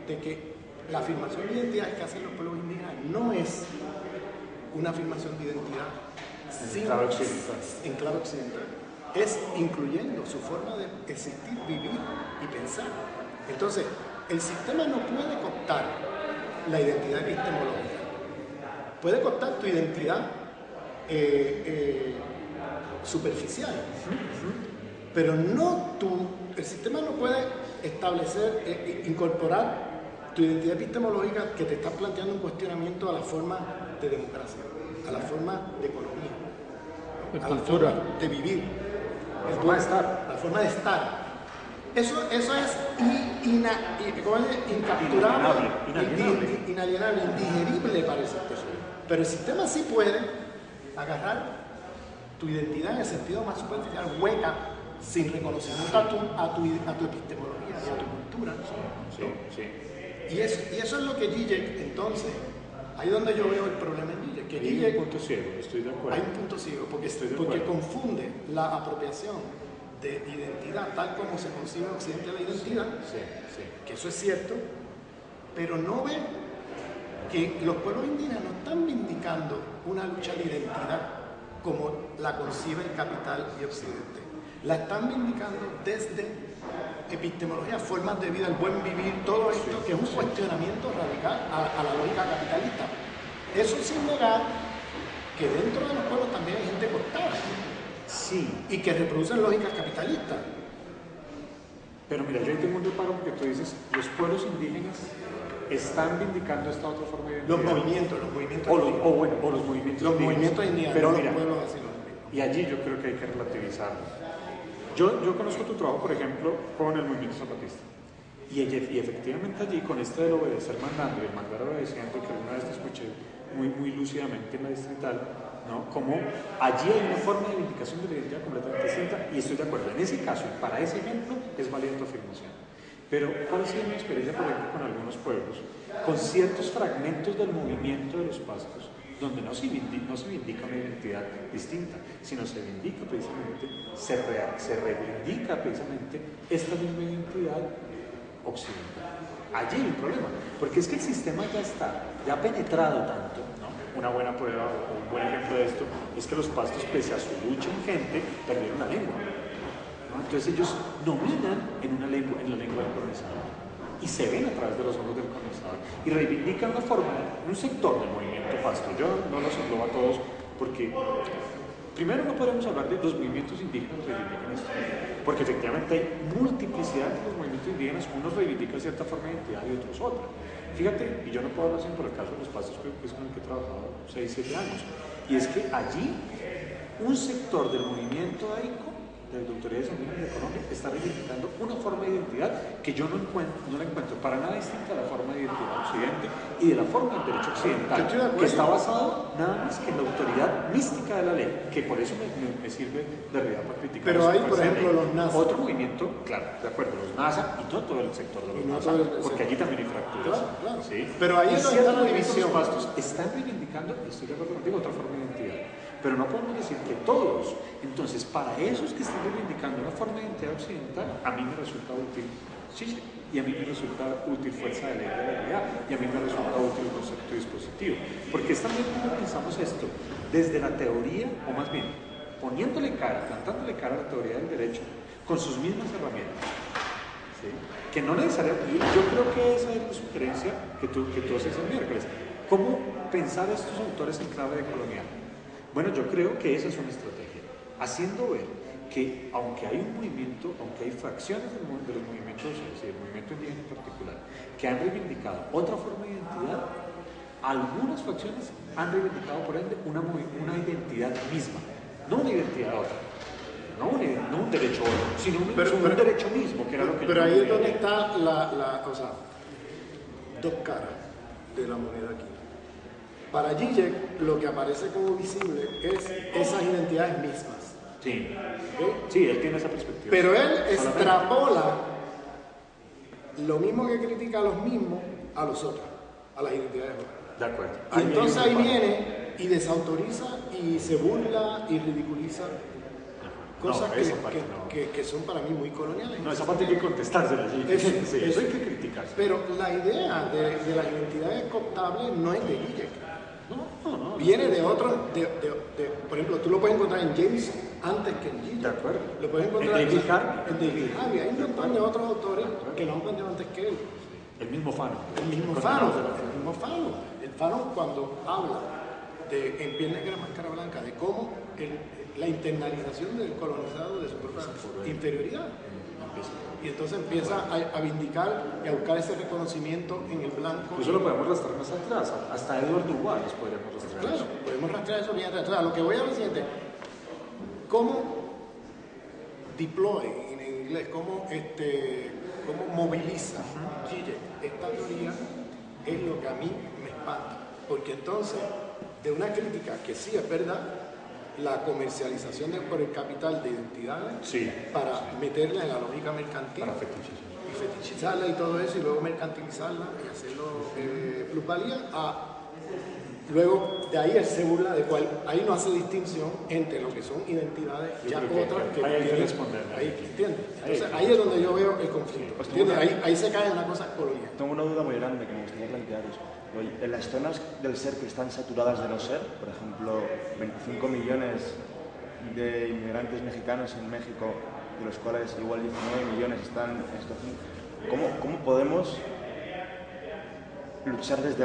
de que la afirmación de identidad que hacen los pueblos indígenas no es una afirmación de identidad En clave occidental. en clave occidental, es incluyendo su forma de existir, vivir y pensar. Entonces, el sistema no puede cooptar la identidad epistemológica, puede cooptar tu identidad superficial, pero no el sistema no puede establecer, incorporar tu identidad epistemológica que te está planteando un cuestionamiento a la forma de democracia, a la forma de economía, a la forma de vivir, a la forma de estar. a la forma de estar. Eso es incapturable, inalienable, indigerible para el sistema. Pero el sistema sí puede agarrar tu identidad en el sentido más superficial, hueca, sin reconocimiento a tu epistemología y a tu cultura. Sí, sí. Y eso es lo que Zizek, entonces, ahí es donde yo veo el problema en Zizek. Que Hay Zizek, un punto ciego, estoy de acuerdo. hay un punto ciego, porque confunde la apropiación de identidad tal como se concibe en Occidente la identidad, Sí, sí. que eso es cierto, pero no ve que los pueblos indígenas no están vindicando una lucha de identidad como la concibe el capital y Occidente. La están vindicando desde epistemología, formas de vida, el buen vivir, todo esto que es un cuestionamiento radical a la lógica capitalista. Eso sin negar que dentro de los pueblos también hay gente cortada. Sí, Y que reproducen lógicas capitalistas. pero mira, yo ahí tengo un reparo porque tú dices, los pueblos indígenas están vindicando esta otra forma de identidad. Los movimientos O los movimientos Los indígenas. movimientos indígenas, Pero no mira, los pueblos así. No. y allí yo creo que hay que relativizarlo. Yo conozco tu trabajo, por ejemplo, con el movimiento zapatista. Y efectivamente allí, con este del obedecer mandando y el mandar obedeciendo, que alguna vez te escuché muy lúcidamente en la distrital, ¿no? Como allí hay una forma de vindicación de la identidad completamente distinta, y estoy de acuerdo. En ese caso, y para ese ejemplo, es válida tu afirmación. Pero, ¿cuál ha sido mi experiencia, por ejemplo, con algunos pueblos? Con ciertos fragmentos del movimiento de los pastos, donde no se vindica una identidad distinta, sino se vindica precisamente, se reivindica precisamente esta misma identidad occidental. Allí hay un problema, porque es que el sistema ya ha penetrado tanto, ¿no? Una buena prueba o un buen ejemplo de esto es que los pastos, pese a su lucha ingente, perdieron la lengua, ¿no? Entonces ellos dominan en la lengua del colonizador y se ven a través de los ojos del colonizador y reivindican una forma, un sector del movimiento pasto. Yo no los englobo a todos porque primero no podemos hablar de los movimientos indígenas que reivindican esto, porque efectivamente hay multiplicidad de los movimientos indígenas, unos reivindican cierta forma de identidad y otros otra. Fíjate, y yo no puedo hablar siempre por el caso de los pastos, que es con el que he trabajado 6-7 años, y es que allí un sector del movimiento laico de autoridades indígenas de Colombia está reivindicando una forma de identidad que yo no la encuentro para nada distinta a la forma de identidad occidente y de la forma del derecho occidental, que está basado nada más que en la autoridad mística de la ley, que por eso me sirve de realidad para criticar. Pero hay, por ejemplo, los NASA. Otro movimiento, claro, de acuerdo, los NASA y todo el sector de los NASA, porque allí también hay fracturas. Claro. ¿Sí? Pero ahí es donde está la división. Los pastos están reivindicando, y estoy de acuerdo contigo, otra forma de identidad. Pero no podemos decir que todos. Entonces, para esos que están reivindicando una forma de identidad occidental, a mí me resulta útil Zizek, y a mí me resulta útil fuerza de ley de realidad, y a mí me resulta útil el concepto dispositivo. Porque es también cuando pensamos esto, desde la teoría, o más bien, plantándole cara a la teoría del derecho, con sus mismas herramientas. ¿Sí? Que no necesariamente, yo creo que esa es la sugerencia que tú haces el miércoles. ¿Cómo pensar estos autores en clave de colonial? Bueno, yo creo que esa es una estrategia, haciendo ver que aunque hay un movimiento, aunque hay fracciones de los movimientos, es decir, el movimiento indígena en particular, que han reivindicado otra forma de identidad, algunas facciones han reivindicado por ende una identidad misma, no una identidad otra. no un derecho, sino un derecho mismo, que era lo que Pero yo ahí es quería. donde está o sea, dos caras de la moneda aquí. Para Zizek, lo que aparece como visible es esas identidades mismas. Sí, ¿Ok? sí, él tiene esa perspectiva. Pero él Solamente. extrapola lo mismo que critica a los mismos, a los otros, a las identidades otras. De acuerdo. Y entonces ahí hay un viene y desautoriza y se burla y ridiculiza cosas No, esa parte no. que son para mí muy coloniales. No, esa parte hay que contestársela. Sí, eso hay que criticar. Pero la idea de las identidades cooptables no es de Zizek. No. Viene de otros, por ejemplo, tú lo puedes encontrar en James antes que en Zizek. De acuerdo. Lo puedes encontrar En David Harvey. En David Harvey. Hay un montón de otros autores que lo han planteado antes que él. El mismo Fanon. El mismo Fanon. El Fanon cuando habla de En piel negra, máscara blanca, de cómo la internalización del colonizado de su propia inferioridad. Y entonces empieza a vindicar y a buscar ese reconocimiento en el blanco. Eso lo podemos rastrear más atrás. Hasta Edward Dubois los podríamos rastrear. Claro, podemos rastrear eso bien atrás. Entonces, a lo que voy a decir es cómo deploy en inglés, cómo moviliza Zizek esta teoría es lo que a mí me espanta. Porque entonces, de una crítica que sí es verdad, la comercialización por el capital de identidades Sí. para meterla en la lógica mercantil Para fetichizar. y fetichizarla y todo eso y luego mercantilizarla y hacerlo plusvalía luego de ahí él se burla de cuál ahí no hace distinción entre lo que son identidades Yo ya creo que otras que ahí hay que tienen- responderle. ahí, ¿entiendes? Entonces ahí es donde yo veo el conflicto, ¿entiendes? Ahí se cae en una cosa colonial. Tengo una duda muy grande que me gustaría plantearos. En las zonas del ser que están saturadas de no ser, por ejemplo, 25 millones de inmigrantes mexicanos en México, de los cuales igual 19 millones están en situación, ¿cómo podemos luchar desde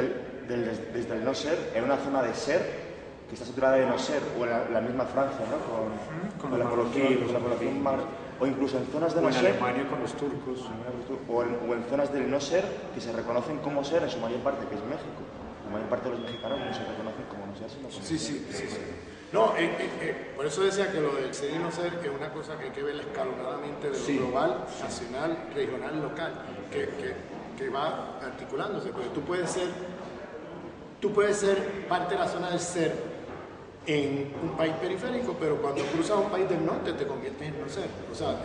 el no ser en una zona de ser que está saturada de no ser, o en la misma Francia, ¿no? Con la los población, marroquíes, o incluso en zonas de O no en ser, Alemania con los turcos. o en zonas del no ser que se reconocen como ser en su mayor parte, que es México. La mayor parte de los mexicanos no se reconocen como no ser, sino como Sí. ser. No, por eso decía que lo del ser y no ser es una cosa que hay que ver escalonadamente de lo global, nacional, regional, local, que va articulándose, porque tú puedes ser parte de la zona del ser en un país periférico, pero cuando cruzas a un país del norte te conviertes en no ser. O sea,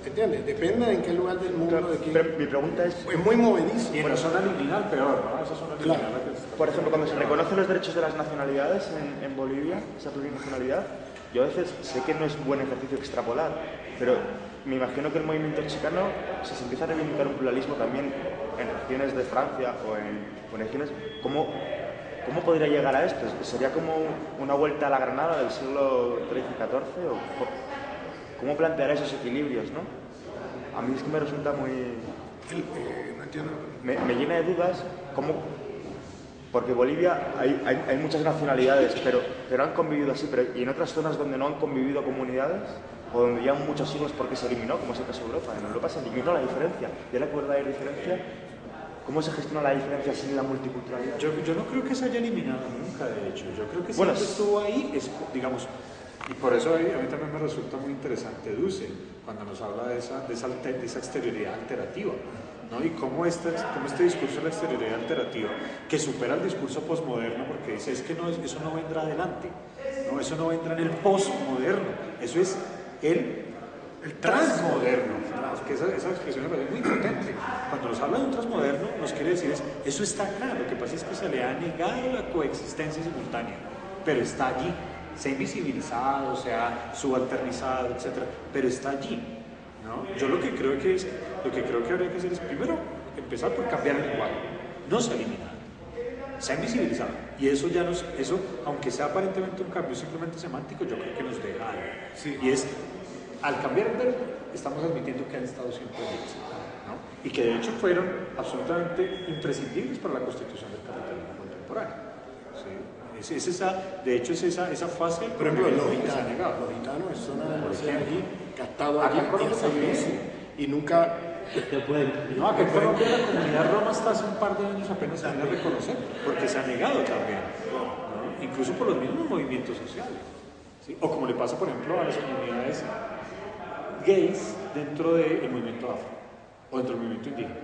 ¿entiendes? Depende de en qué lugar del mundo, de quién. Pero mi pregunta es, Es muy movedizo. Y en la zona liminal peor, ¿no? Esa zona liminal Claro. la que está- por ejemplo, cuando se reconocen los derechos de las nacionalidades en Bolivia, esa plurinacionalidad, yo a veces sé que no es buen ejercicio extrapolar, pero me imagino que el movimiento chicano, si se empieza a reivindicar un pluralismo también en regiones de Francia o en regiones, ¿cómo podría llegar a esto? ¿Sería como una vuelta a la Granada del siglo XIII y XIV? ¿O cómo plantear esos equilibrios, no? A mí es que me resulta muy... No entiendo. Me llena de dudas porque Bolivia hay muchas nacionalidades, pero han convivido así, y en otras zonas donde no han convivido comunidades, o donde llevan muchos siglos porque se eliminó, como es el caso de Europa. En Europa se eliminó la diferencia, y ahora que puede haber diferencia, ¿cómo se gestiona la diferencia sin la multiculturalidad? Yo no creo que se haya eliminado nunca, de hecho. Yo creo que Bueno, siempre estuvo ahí, digamos, y por eso a mí también me resulta muy interesante Dussel, cuando nos habla de esa exterioridad alterativa, ¿no? Y cómo este discurso de la exterioridad alterativa, que supera el discurso posmoderno, porque dice, eso no vendrá adelante, ¿no? Eso no vendrá en el posmoderno, eso es el transmoderno, porque esa expresión me parece muy potente. Cuando nos habla de un transmoderno, nos quiere decir eso está acá, lo que pasa es que se le ha negado la coexistencia simultánea, pero está allí, se ha invisibilizado, se ha subalternizado, etc., pero está allí, ¿no? Yo lo que creo que habría que hacer es, primero, empezar por cambiar el lenguaje. No se ha eliminado, se ha invisibilizado, y eso aunque sea aparentemente un cambio simplemente semántico, yo creo que nos deja algo. Sí. Y es, al cambiar el verbo, estamos admitiendo que han estado siempre allí, ¿no? Y que de hecho fueron absolutamente imprescindibles para la constitución del capitalismo contemporáneo. ¿Sí? De hecho, es esa fase. Por ejemplo, los que se ha negado. gitanos es zona de nacer allí, que ha estado Acá allí en Colombia también. y nunca... No, acá en Colombia la comunidad roma hasta hace un par de años apenas se viene a reconocer, porque se ha negado también, ¿no? Incluso por los mismos movimientos sociales. ¿sí? O como le pasa, por ejemplo, a las comunidades gays dentro del movimiento afro o dentro del movimiento indígena,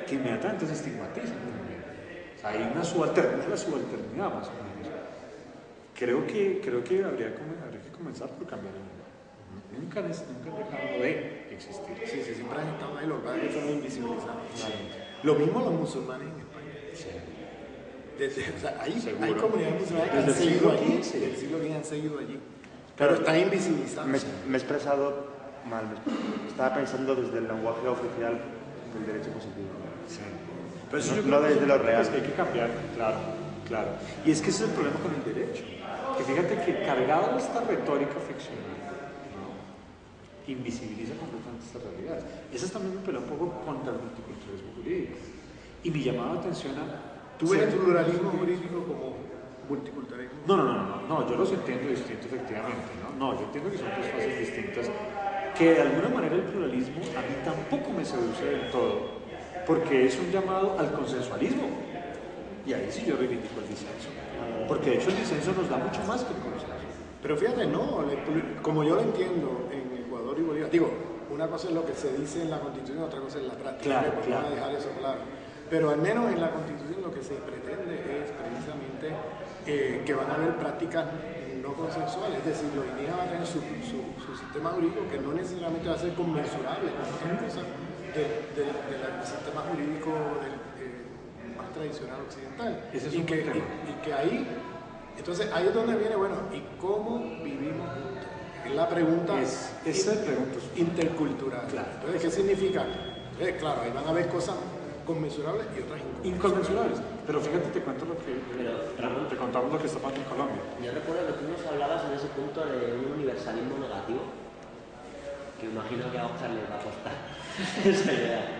que inmediatamente se estigmatizan también. O sea, hay una subalternidad, la subalternidad más o menos. Creo que habría que comenzar por cambiar el lenguaje. Nunca han dejado de existir. Sí, siempre han estado ahí, los padres son invisibilizados. Sí. Lo mismo los musulmanes en España. Sí. O sea, hay Seguro. comunidades musulmanas que han Desde el seguido siglo allí, XV. desde el siglo XV han seguido allí. Pero Claro, están invisibilizados. Me he expresado mal. Estaba pensando desde el lenguaje oficial del derecho positivo. Sí. Pero eso No- yo no creo que desde lo real. es que hay que cambiar, claro, claro. Y es que ese es el problema con el derecho. Que fíjate que cargado de esta retórica ficcional, ¿no? Invisibiliza completamente estas realidades. Esa es también me pelea un poco contra el multiculturalismo jurídico. Y mi llamado de atención a... ¿Tú ves el pluralismo jurídico como multiculturalismo? No, yo los entiendo distinto efectivamente, ¿no? Yo entiendo que son dos fases distintas, que de alguna manera el pluralismo a mí tampoco me seduce del todo, porque es un llamado al consensualismo, y ahí sí yo reivindico el disenso, porque de hecho el disenso nos da mucho más que el consenso. Pero fíjate, no, como yo lo entiendo en Ecuador y Bolivia, digo, una cosa es lo que se dice en la Constitución, otra cosa es la práctica, Claro, pues claro. vamos a dejar eso claro. Pero al menos en la Constitución lo que se pretende es precisamente que van a haber prácticas no consensuales, es decir, los indígenas van a tener su sistema jurídico que no necesariamente va a ser conmensurable con otras cosas del sistema jurídico más tradicional occidental. Ese es y, un que, tema. y que ahí, entonces ahí es donde viene, bueno, ¿y cómo vivimos juntos? Es la pregunta Esa pregunta es intercultural. Claro. Entonces, ¿qué significa? Entonces, claro, ahí van a haber cosas conmensurables y otras inconmensurables. Pero fíjate, te cuento te contamos lo que está pasando en Colombia. Yo recuerdo que tú nos hablabas en ese punto de un universalismo negativo, que imagino que a Oscar le va a costar esa idea.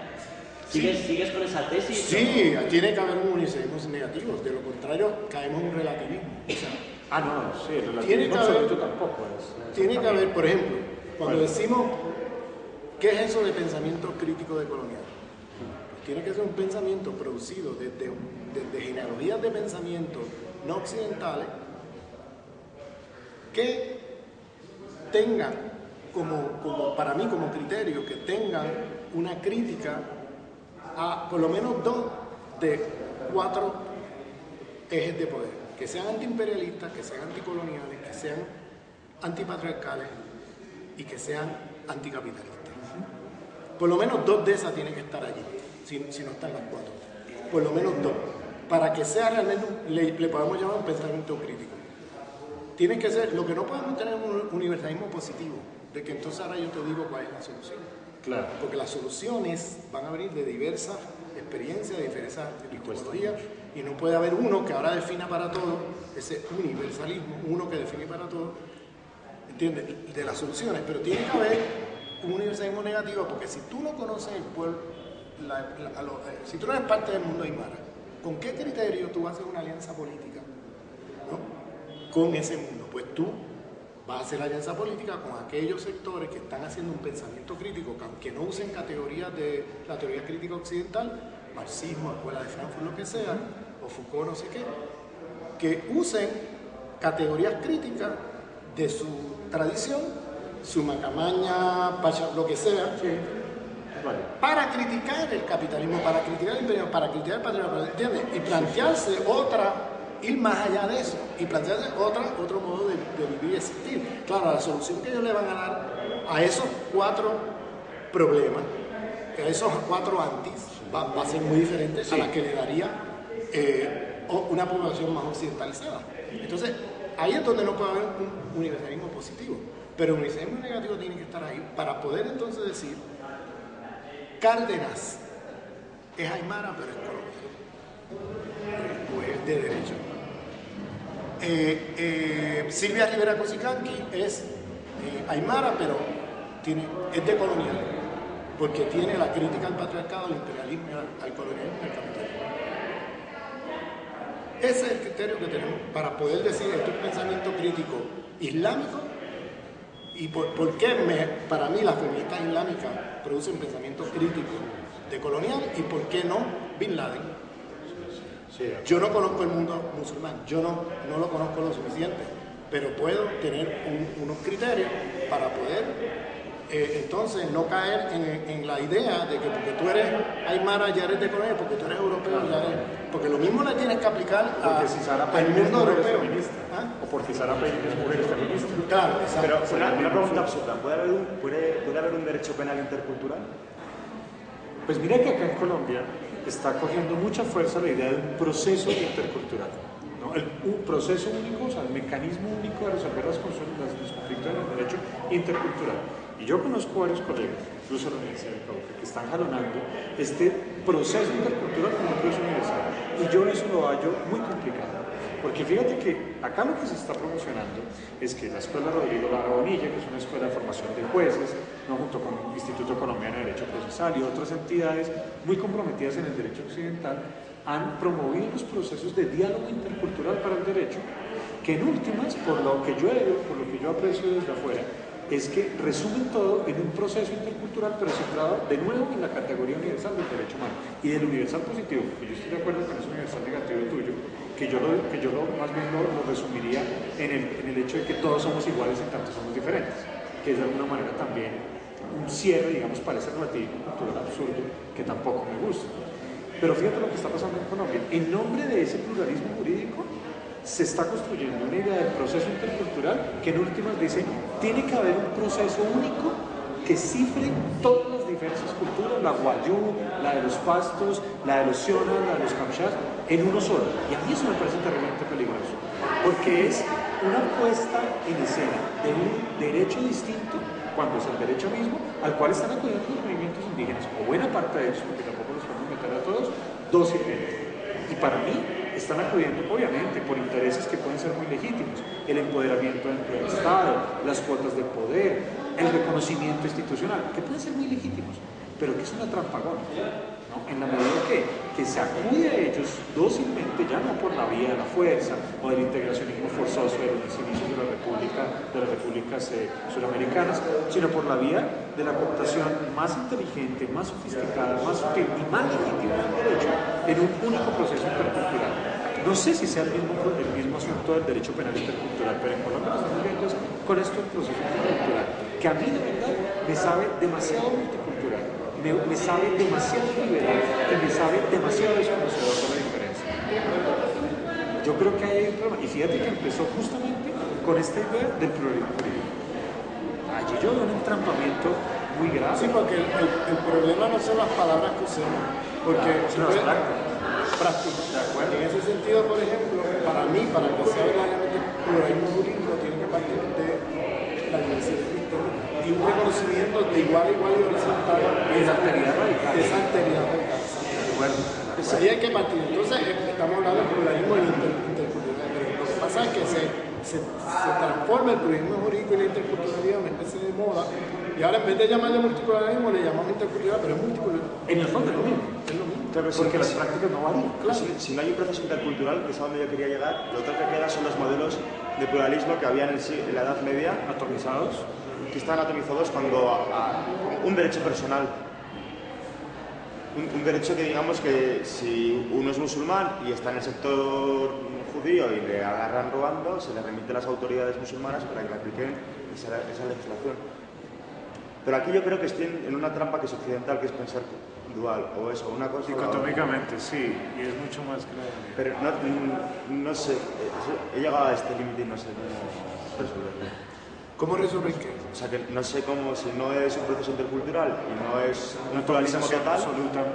¿Sigues con esa tesis? Sí, tiene que haber un universalismo negativo, de lo contrario caemos en un relativismo. O sea, No, sí, el Tiene relativismo que haber- absoluto tampoco es. tiene que haber, por ejemplo, cuando Bueno. decimos, ¿qué es eso de pensamiento crítico decolonial? Tiene que ser un pensamiento producido desde genealogías de pensamiento no occidentales que tengan como para mí como criterio, que tengan una crítica a por lo menos 2 de 4 ejes de poder, que sean antiimperialistas, que sean anticoloniales, que sean antipatriarcales y que sean anticapitalistas. Por lo menos 2 de esas tienen que estar allí, si no están las 4. Por lo menos 2, para que sea realmente, le podemos llamar un pensamiento crítico. Tiene que ser, lo que no podemos tener es un universalismo positivo, de que entonces ahora yo te digo cuál es la solución. Claro. Porque las soluciones van a venir de diversas experiencias, de diversas epistemologías, y no puede haber uno que ahora defina para todo, ese universalismo, uno que define para todo, ¿entiendes? De las soluciones, pero tiene que haber un universalismo negativo, porque si tú no conoces el pueblo, si tú no eres parte del mundo aymara, ¿con qué criterio tú vas a hacer una alianza política, ¿no? Con ese mundo? Pues tú vas a hacer alianza política con aquellos sectores que están haciendo un pensamiento crítico, que aunque no usen categorías de la teoría crítica occidental, marxismo, escuela de Frankfurt, lo que sea, o Foucault, no sé qué, que usen categorías críticas de su tradición, su macamaña, lo que sea, Vale. para criticar el capitalismo, para criticar el imperio, para criticar el patriarcado, ¿entiendes? Y plantearse ir más allá de eso, y plantearse otro modo de vivir y existir. Claro, la solución que ellos le van a dar a esos 4 problemas, a esos 4 antis, va a ser muy diferente a la que le daría una población más occidentalizada. Entonces, ahí es donde no puede haber un universalismo positivo, pero el universalismo negativo tiene que estar ahí para poder entonces decir: Cárdenas es aymara, pero es colombiano, o es de derecho. Silvia Rivera Cosicanqui es aymara, pero es de colonial, porque tiene la crítica al patriarcado, al imperialismo, al colonialismo y al capitalismo. Ese es el criterio que tenemos para poder decir esto es pensamiento crítico islámico. ¿Y por qué para mí las feministas islámicas producen pensamiento crítico de colonial y por qué no Bin Laden? Yo no conozco el mundo musulmán, yo no lo conozco lo suficiente, pero puedo tener unos criterios para poder entonces no caer en la idea de que porque tú eres aymara ya eres de Colombia, porque tú eres europeo ya eres... Porque lo mismo le tienes que aplicar al mundo europeo. ¿Ah? O porque Sara Payne es mujer feminista. Claro, exacto. Pero una pregunta absurda, ¿puede haber un derecho penal intercultural? Pues mira que acá en Colombia está cogiendo mucha fuerza la idea de un proceso intercultural, ¿no? Un proceso único, o sea, el mecanismo único de resolver los conflictos en el derecho intercultural. Y yo conozco varios colegas, incluso en la Universidad de Cauca, que están jalonando este proceso intercultural como un proceso universal. Y yo eso lo hallo muy complicado. Porque fíjate que acá lo que se está promocionando es que la Escuela Rodrigo Lara Bonilla, que es una escuela de formación de jueces, ¿no? Junto con el Instituto Colombiano de Derecho Procesal y otras entidades muy comprometidas en el derecho occidental, han promovido los procesos de diálogo intercultural para el derecho, que en últimas, por lo que yo aprecio desde afuera, es que resumen todo en un proceso intercultural, pero centrado de nuevo en la categoría universal del derecho humano y del universal positivo, porque yo estoy de acuerdo con ese universal negativo tuyo, que yo más bien lo resumiría en el hecho de que todos somos iguales en tanto somos diferentes, que es de alguna manera también un cierre, digamos, para ese relativismo cultural absurdo que tampoco me gusta. Pero fíjate lo que está pasando en Colombia. En nombre de ese pluralismo jurídico, se está construyendo una idea del proceso intercultural que en últimas dice, tiene que haber un proceso único que cifre todas las diferentes culturas, la guayú, la de los pastos, la de los sionas, la de los camchás, en uno solo. Y a mí eso me parece terriblemente peligroso, porque es una puesta en escena de un derecho distinto, cuando es el derecho mismo, al cual están acudiendo los movimientos indígenas, o buena parte de ellos, porque tampoco los podemos meter a todos, dócilmente. Y para mí, están acudiendo obviamente por intereses que pueden ser muy legítimos, el empoderamiento dentro del Estado, las cuotas de poder, el reconocimiento institucional, que pueden ser muy legítimos, pero que es una trampagona, ¿no? En la medida que se acude a ellos dócilmente, ya no por la vía de la fuerza o del integracionismo forzoso de los inicios de las repúblicas suramericanas, sino por la vía de la cooptación más inteligente, más sofisticada, más sutil y más legítima del derecho en un único proceso intercultural. No sé si sea el mismo asunto del derecho penal intercultural, pero en Colombia lo estamos viendo con esto el proceso intercultural, que a mí de verdad me sabe demasiado multicultural, me sabe demasiado liberal y me sabe demasiado desconocedor de la diferencia. Yo creo que ahí hay un problema, y fíjate que empezó justamente con esta idea del pluralismo jurídico. Allí yo veo un entrampamiento muy grave. Sí, porque el problema no son las palabras que usamos, porque prácticas. De acuerdo. En ese sentido, por ejemplo, para mí, para que sea verdaderamente pluralismo jurídico, tiene que partir de la diversidad histórica y un reconocimiento de igual a igual y horizontal Y esa alteridad radical. Esa alteridad radical. Bueno, Pues ahí hay que partir. Entonces, estamos hablando de pluralismo intercultural. Lo que pasa es que se transforma el pluralismo jurídico y la interculturalidad en una especie de moda. Y ahora, en vez de llamarle multiculturalismo, le llamamos intercultural, pero es multicultural. en el fondo es lo mismo. Es lo mismo. Porque las prácticas no varían. Claro. Si no hay un proceso intercultural, que es a donde yo quería llegar, lo otro que queda son los modelos de pluralismo que había en la Edad Media, Atomizados. que están atomizados cuando un derecho personal, un derecho que digamos que si uno es musulmán y está en el sector judío y le agarran robando, se le remite a las autoridades musulmanas para que le apliquen esa legislación. Pero aquí yo creo que estoy en una trampa que es occidental, que es pensar dual, o eso, una cosa... Dicotómicamente, sí, y es mucho más grave. Pero no sé, he llegado a este límite y no sé cómo resolverlo. ¿Cómo resolver qué? O sea, que no sé cómo, si no es un proceso intercultural y no es un Una pluralismo actualización total, absoluta.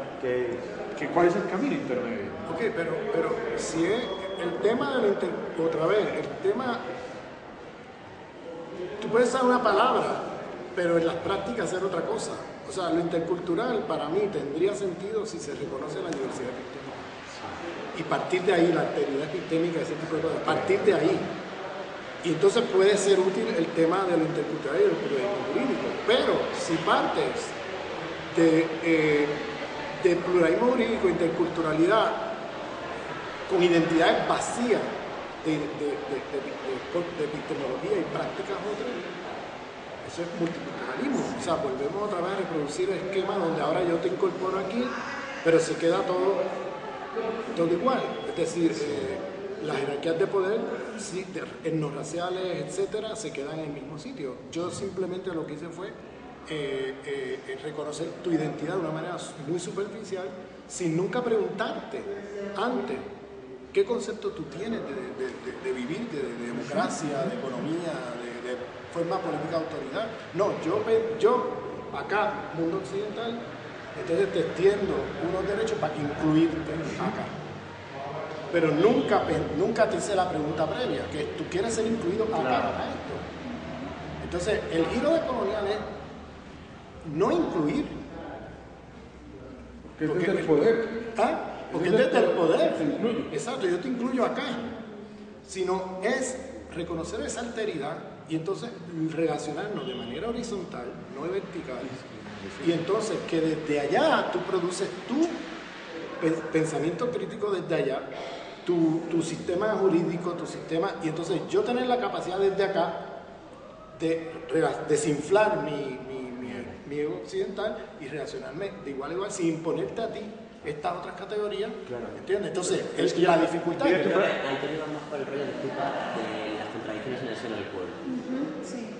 que ¿Cuál es el camino intermedio? Ok, pero si es el tema del otra vez, el tema, tú puedes usar una palabra, pero en las prácticas hacer otra cosa. O sea, lo intercultural para mí tendría sentido si se reconoce la diversidad epistémica. Y partir de ahí, la alteridad epistémica, ese tipo de cosas, partir de ahí. Y entonces puede ser útil el tema de lo intercultural y del pluralismo jurídico. Pero si partes de pluralismo jurídico, interculturalidad, con identidades vacías de epistemología y prácticas otras, eso es multiculturalismo. O sea, volvemos otra vez a reproducir el esquema donde ahora yo te incorporo aquí, pero se queda todo igual. Es decir, las jerarquías de poder, sí, etnorraciales, etcétera, se quedan en el mismo sitio. Yo simplemente lo que hice fue reconocer tu identidad de una manera muy superficial, sin nunca preguntarte antes qué concepto tú tienes de vivir, de democracia, de economía, de forma política de autoridad. No, yo acá, mundo occidental, entonces te extiendo unos derechos para incluirte acá. Pero nunca te hice la pregunta previa, que tú quieres ser incluido acá, para esto. Entonces, el giro de colonial es no incluir. Porque es desde el poder. Porque es desde el poder. Te incluyo. Exacto, yo te incluyo acá. Sino es reconocer esa alteridad y entonces relacionarnos de manera horizontal, no vertical. Y entonces que desde allá tú produces tu pensamiento crítico desde allá, tu sistema jurídico, tu sistema, y entonces yo tener la capacidad desde acá de desinflar mi ego occidental y relacionarme de igual a igual sin imponerte a ti estas otras categorías, ¿entiendes? Entonces, la dificultad... Yo creo que ahí te llevamos por el rollo de las contradicciones en el seno del pueblo. Sí.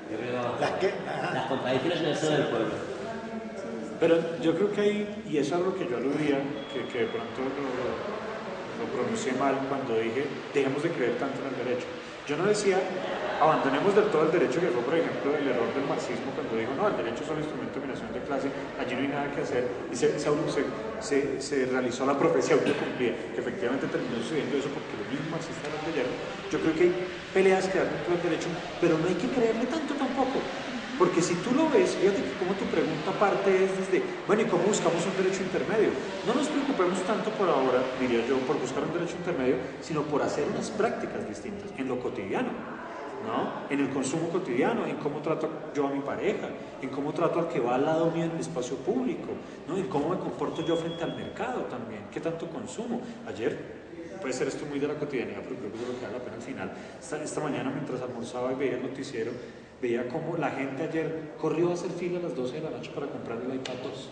Yo creo ¿Las qué? las contradicciones en el seno del pueblo. Pero yo creo que ahí, y eso es lo que yo aludía, que de pronto lo pronuncié mal cuando dije, dejemos de creer tanto en el derecho. Yo no decía, abandonemos del todo el derecho, que fue, por ejemplo, el error del marxismo cuando dijo, no, el derecho es un instrumento de dominación de clase, allí no hay nada que hacer, y se realizó la profecía autocumplida, que efectivamente terminó sucediendo eso porque los mismos marxistas lo creyeron. Yo creo que hay peleas que dan dentro del derecho, pero no hay que creerle tanto tampoco. Porque si tú lo ves, fíjate que como tu pregunta parte es desde, bueno, ¿y cómo buscamos un derecho intermedio? No nos preocupemos tanto por ahora, diría yo, por buscar un derecho intermedio, sino por hacer unas prácticas distintas en lo cotidiano, ¿no? En el consumo cotidiano, en cómo trato yo a mi pareja, en cómo trato al que va al lado mío en el espacio público, ¿no? En cómo me comporto yo frente al mercado también, qué tanto consumo. Ayer, puede ser esto muy de la cotidianidad, pero creo que es lo que vale la pena al final. Esta mañana, mientras almorzaba y veía el noticiero, veía cómo la gente ayer corrió a hacer fila a las 12 de la noche para comprar el iPad 2.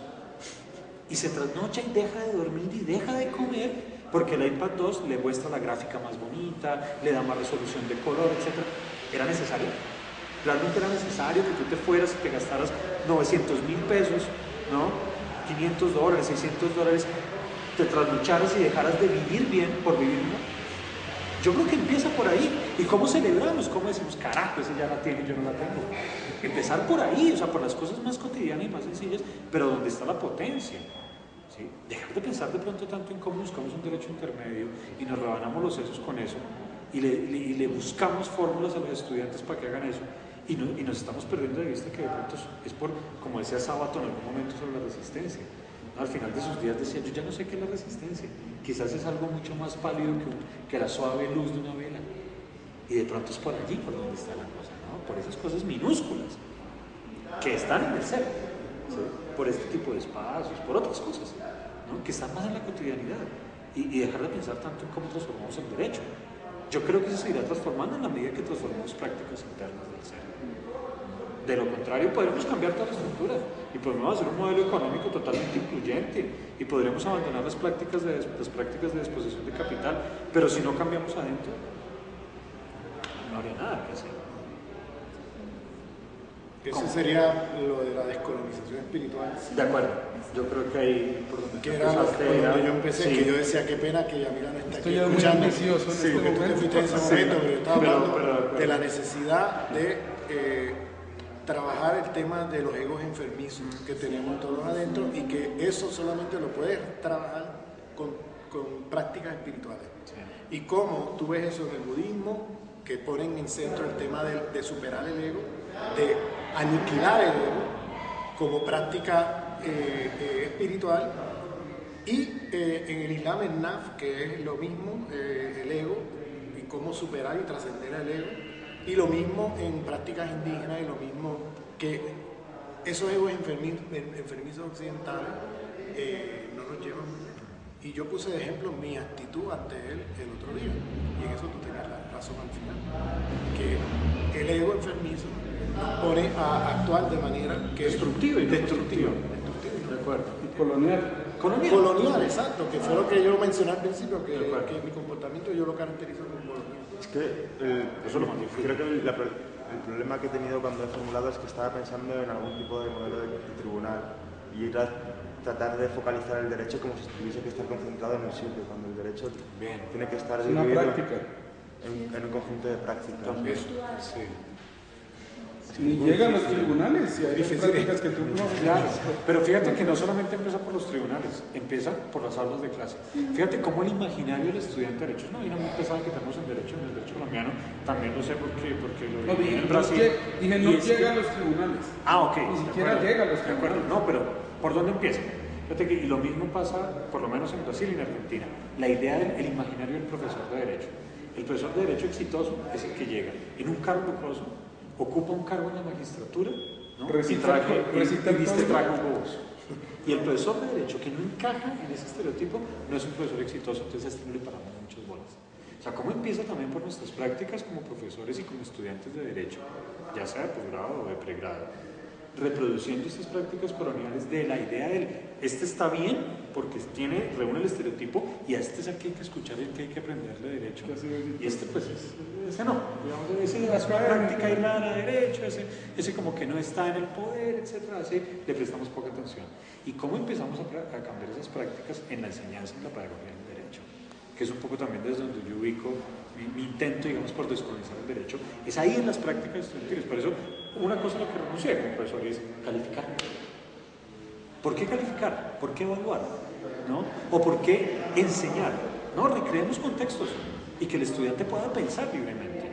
Y se trasnocha y deja de dormir y deja de comer porque el iPad 2 le muestra la gráfica más bonita, le da más resolución de color, etc. ¿Era necesario? Realmente era necesario que tú te fueras y te gastaras 900,000 pesos, ¿no? $500, $600, te trasnocharas y dejaras de vivir bien por vivir mal. Yo creo que empieza por ahí. ¿Y cómo celebramos? ¿Cómo decimos, carajo, ese ya la tiene y yo no la tengo? Empezar por ahí, o sea, por las cosas más cotidianas y más sencillas, pero donde está la potencia. ¿Sí? Dejar de pensar de pronto tanto en cómo buscamos un derecho intermedio y nos rebanamos los sesos con eso y le buscamos fórmulas a los estudiantes para que hagan eso y nos estamos perdiendo de vista que de pronto es por, como decía Sábato en algún momento sobre la resistencia. Al final de sus días decía, yo ya no sé qué es la resistencia, quizás es algo mucho más pálido que la suave luz de una vela. Y de pronto es por allí por donde está la cosa, ¿no? Por esas cosas minúsculas que están en el ser, ¿sí? Por este tipo de espacios, por otras cosas, ¿no? Que están más en la cotidianidad. Y dejar de pensar tanto en cómo transformamos el derecho. Yo creo que eso se irá transformando en la medida que transformamos prácticas internas del ser. De lo contrario, podremos cambiar toda la estructura y podemos hacer un modelo económico totalmente incluyente y podremos abandonar las prácticas de disposición de capital, pero si no cambiamos adentro, no habría nada que hacer. Eso sería lo de la descolonización espiritual. De acuerdo, yo creo que ahí por donde Que era cuando yo empecé, sí. que yo decía, qué pena que Yamila no está aquí Estoy escuchando, ansioso en este porque tú te momento. fuiste en ese momento, pero yo estaba hablando pero- de la necesidad de trabajar el tema de los egos enfermizos que tenemos todos adentro y que eso solamente lo puedes trabajar con prácticas espirituales. Sí. Y cómo tú ves eso en el budismo, que ponen en centro el tema de superar el ego, de aniquilar el ego como práctica espiritual, y en el Islam el naf, que es lo mismo, el ego, y cómo superar y trascender el ego, y lo mismo en prácticas indígenas, y lo mismo que esos egos enfermizos occidentales no nos llevan. Y yo puse de ejemplo mi actitud ante él el otro día, y en eso tú tenías la razón al final, que el ego enfermizo nos pone a actuar de manera que Destructiva y destructiva. de acuerdo. Y colonial. colonial, exacto, que fue lo que yo mencioné al principio, que mi comportamiento yo lo caracterizo como colonial. Es que Eso lo magnifica. creo que el problema que he tenido cuando he formulado es que estaba pensando en algún tipo de modelo de tribunal y era tratar de focalizar el derecho como si tuviese que estar concentrado en un sitio, cuando el derecho tiene que estar Una dividido práctica. en un conjunto de prácticas. También, sí. Ni llega a los tribunales y hay prácticas que tú no. Claro, pero fíjate que no solamente empieza por los tribunales, empieza por las aulas de clase. Fíjate cómo el imaginario del estudiante de Derecho, no, y no muy pesado que tenemos en el derecho colombiano, también lo sé porque lo No, vi dije, en Brasil. dije, no Y es llega a que- los tribunales. Ok. Ni de siquiera acuerdo, llega a los de acuerdo. tribunales. No, pero ¿por dónde empieza? Fíjate que y lo mismo pasa, por lo menos en Brasil y en Argentina. La idea del imaginario del profesor de Derecho. El profesor de Derecho exitoso es el que llega en un cargo lujoso, ocupa un cargo en la magistratura, ¿no? Recita y viste todo. trago huevos. Y el profesor de Derecho que no encaja en ese estereotipo no es un profesor exitoso, entonces a este no le paramos muchas bolas. O sea, ¿cómo empieza también por nuestras prácticas como profesores y como estudiantes de Derecho, ya sea de posgrado o de pregrado? Reproduciendo estas prácticas coloniales de la idea del este está bien porque reúne el estereotipo y a este es el que hay que escuchar y el que hay que aprenderle derecho. Y este pues ese no, digamos, ese es una práctica aislada de derecho, ese como que no está en el poder, etcétera, así le prestamos poca atención. ¿Y cómo empezamos a cambiar esas prácticas en la enseñanza, en la pedagogía del derecho? Que es un poco también desde donde yo ubico mi intento, digamos, por descolonizar el derecho, es ahí en las prácticas estudiantiles. Por eso, una cosa a la que renuncié como profesor es calificar. ¿Por qué calificar? ¿Por qué evaluar? ¿No? ¿O por qué enseñar? No, recreemos contextos y que el estudiante pueda pensar libremente,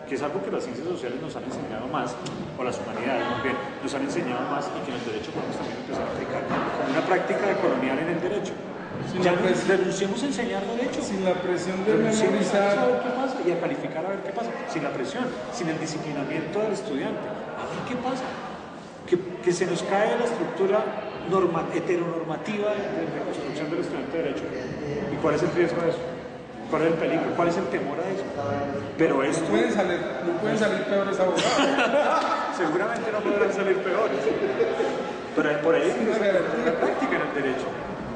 que es algo que las ciencias sociales nos han enseñado más, o las humanidades más bien, nos han enseñado más y que en el derecho podemos también empezar a aplicar como una práctica de colonial en el derecho. Ya renunciemos a enseñar derecho. Sin la presión de Renunciemos a memorizar. ver qué pasa y a calificar a ver qué pasa. Sin la presión, sin el disciplinamiento del estudiante. A ver qué pasa. Que se nos cae la estructura heteronormativa de construcción del estudiante de Derecho. ¿Y cuál es el riesgo de eso? ¿Cuál es el peligro? ¿Cuál es el temor a eso? Pero esto... No pueden salir peores abogados. seguramente no podrán salir peores. Pero por ahí empieza la práctica en el derecho.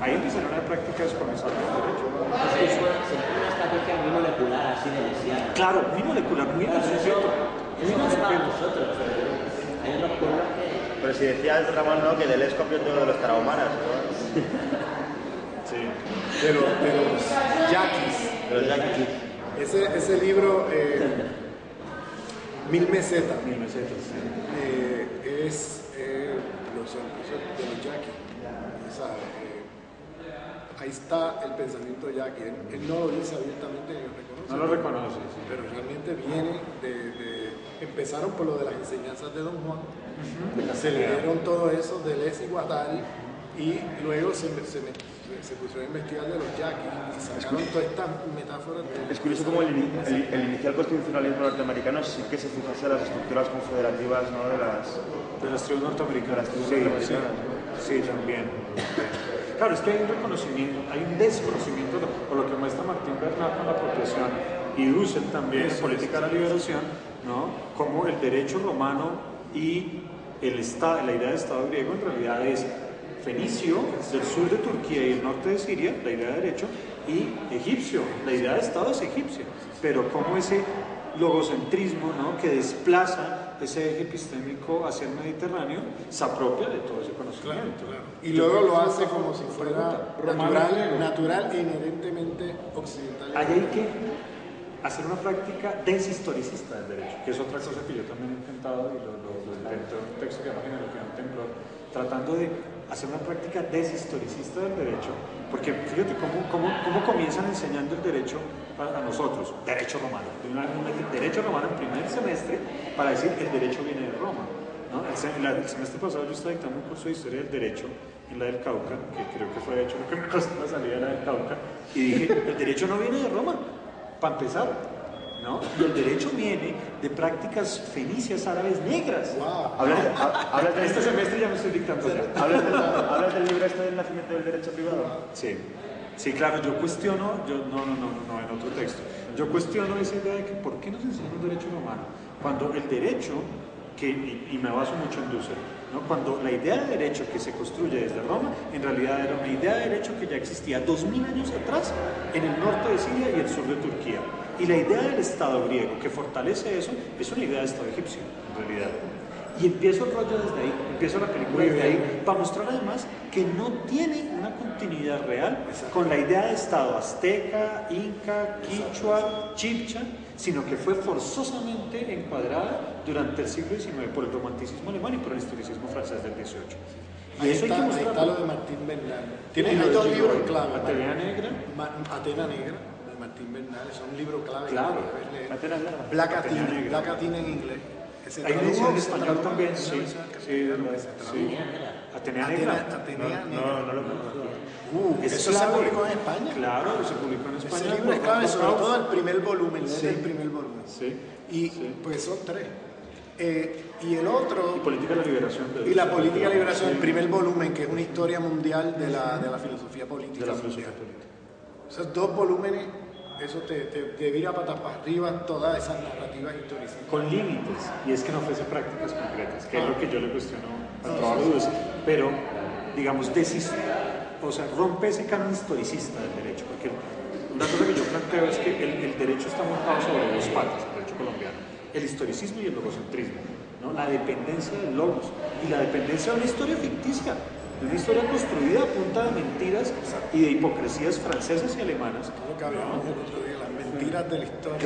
Ahí empiezan a haber prácticas con esa del derecho. Es una estrategia muy molecular, así de lesiana. Claro, muy molecular, muy Eso sujeto. para nosotros. Hay otros pueblos que... Pero si decía el Ramón, ¿no?, que Deleuze copió todo de los tarahumaras. Sí. De los yaquis. De los yaquis. Ese libro, 1000 mesetas, 1000 mesetas, sí. es los de los yaquis. O sea, ahí está el pensamiento yaqui. Él no lo dice abiertamente ni lo reconoce. No lo reconoce, sí. Pero realmente viene empezaron por lo de las enseñanzas de Don Juan, se leyeron todo eso de Deleuze y Guattari y luego se pusieron a investigar de los yaquis y sacaron todas estas metáforas. Es curioso cómo el inicial constitucionalismo norteamericano sí que se fijase en las estructuras confederativas, ¿no?, De las tribus norteamericanas. Sí, Sí, también. Claro, es que hay un reconocimiento, hay un desconocimiento, por lo que muestra Martín Bernal con la apropiación y Dussel también en Política de la Liberación, ¿no? Como el derecho romano y la idea de Estado griego en realidad es fenicio, del sur de Turquía y el norte de Siria, la idea de derecho, y egipcio, la idea de Estado es egipcia, pero como ese logocentrismo, ¿no?, que desplaza ese eje epistémico hacia el Mediterráneo, se apropia de todo ese conocimiento. Claro. Y luego lo hace como si fuera natural e inherentemente occidental. Ahí hay que hacer una práctica deshistoricista del derecho, que es otra cosa que yo también he intentado y lo intento en un texto que se llama Genealogía de un temblor, tratando de hacer una práctica deshistoricista del derecho, porque fíjate cómo comienzan enseñando el derecho a nosotros, derecho romano, derecho romano en primer semestre, para decir el derecho viene de Roma, ¿no? El semestre pasado yo estaba dictando un curso de historia del derecho en la del Cauca, que creo que fue de hecho lo que me costó la salida de la del Cauca, y dije, el derecho no viene de Roma, para empezar, ¿no? Y el derecho viene de prácticas fenicias árabes negras. Wow. ¿Hablas de Este semestre ya me estoy dictando ya. ¿Hablas del libro este del nacimiento del derecho privado? Sí. Sí, claro, yo cuestiono, no, en otro texto. Yo cuestiono esa idea de que ¿por qué nos enseñan un derecho romano? Cuando el derecho, y me baso mucho en Dussel, ¿no? Cuando la idea de derecho que se construye desde Roma, en realidad era una idea de derecho que ya existía 2000 años atrás en el norte de Siria y el sur de Turquía. Y la idea del Estado griego que fortalece eso es una idea de Estado egipcio, en realidad. Y empiezo el rollo desde ahí, empiezo la película desde ahí, para mostrar además que no tiene una continuidad real con la idea de Estado azteca, inca, quichua, chibcha, sino que fue forzosamente encuadrada durante el siglo XIX por el romanticismo alemán y por el historicismo francés del XVIII. Y eso hay que mostrarlo. Ahí está lo de Martín Bernal. Tiene dos libros clave. Atenea Negra. Atena Negra, de Martín Bernal, es un libro clave. Claro. Atena Negra. Black Athena en inglés. Hay una edición en español también, sí. Atenea Negra. No lo conozco. Eso se publicó en España. Claro, se publicó en España. Ese libro es clave, sobre todo el primer volumen, Sí. el primer volumen. Sí. Y pues son tres. Y el otro... Y Política de la Liberación. Y la Política de Liberación, el primer volumen, que es una historia mundial de la filosofía política. De la filosofía política. Esos dos volúmenes, eso te vira patas para arriba todas esas narrativas históricas. Con límites, y es que no ofrece prácticas concretas, que es lo que yo le cuestiono a Trabajo Dulce, pero, digamos, rompe ese canon historicista del derecho, porque una cosa que yo planteo es que el derecho está montado sobre dos patas, el derecho colombiano, el historicismo y el logocentrismo, ¿no? La dependencia del logos y la dependencia de una historia ficticia, de una historia construida a punta de mentiras y de hipocresías francesas y alemanas. Lo que hablábamos el otro día, las mentiras de la historia.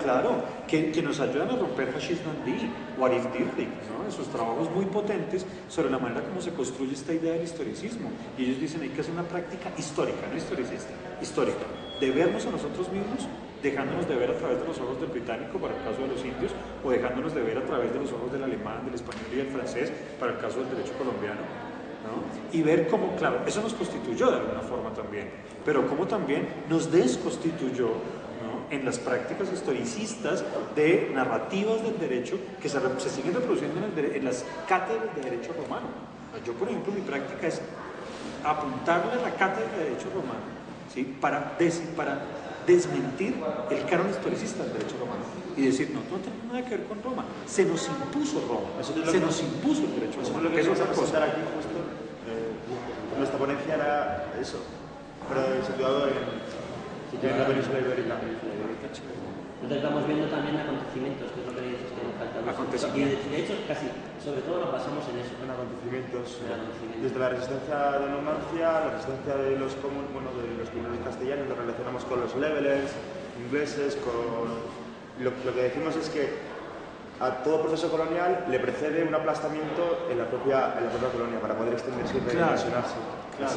Claro, que nos ayudan a romper Hashish Nandi, Warif Dirdik, ¿no? Esos trabajos muy potentes sobre la manera como se construye esta idea del historicismo. Y ellos dicen hay que hacer una práctica histórica, no historicista, histórica, de vernos a nosotros mismos, dejándonos de ver a través de los ojos del británico para el caso de los indios, o dejándonos de ver a través de los ojos del alemán, del español y del francés para el caso del derecho colombiano, ¿no? Y ver cómo, claro, eso nos constituyó de alguna forma también, pero cómo también nos desconstituyó, ¿no? En las prácticas historicistas de narrativas del derecho que se siguen reproduciendo en las cátedras de derecho romano. Yo, por ejemplo, mi práctica es apuntarle a la cátedra de derecho romano, ¿sí? para desmentir el canon historicista del derecho romano y decir, no tiene nada que ver con Roma, se nos impuso Roma, se nos impuso el derecho romano, que es otra cosa. aquí justo, nuestra ponencia era eso, pero situado en la península ibérica. Entonces estamos viendo también acontecimientos, que es lo que dices que nos falta. Acontecimientos. Y de hecho, casi, sobre todo nos basamos en eso, en acontecimientos. Desde la resistencia de Numancia, la resistencia de los primeros castellanos, lo relacionamos con los levelers ingleses, con... Lo que decimos es que a todo proceso colonial le precede un aplastamiento en la propia colonia para poder extenderse y redimensionarse. Claro.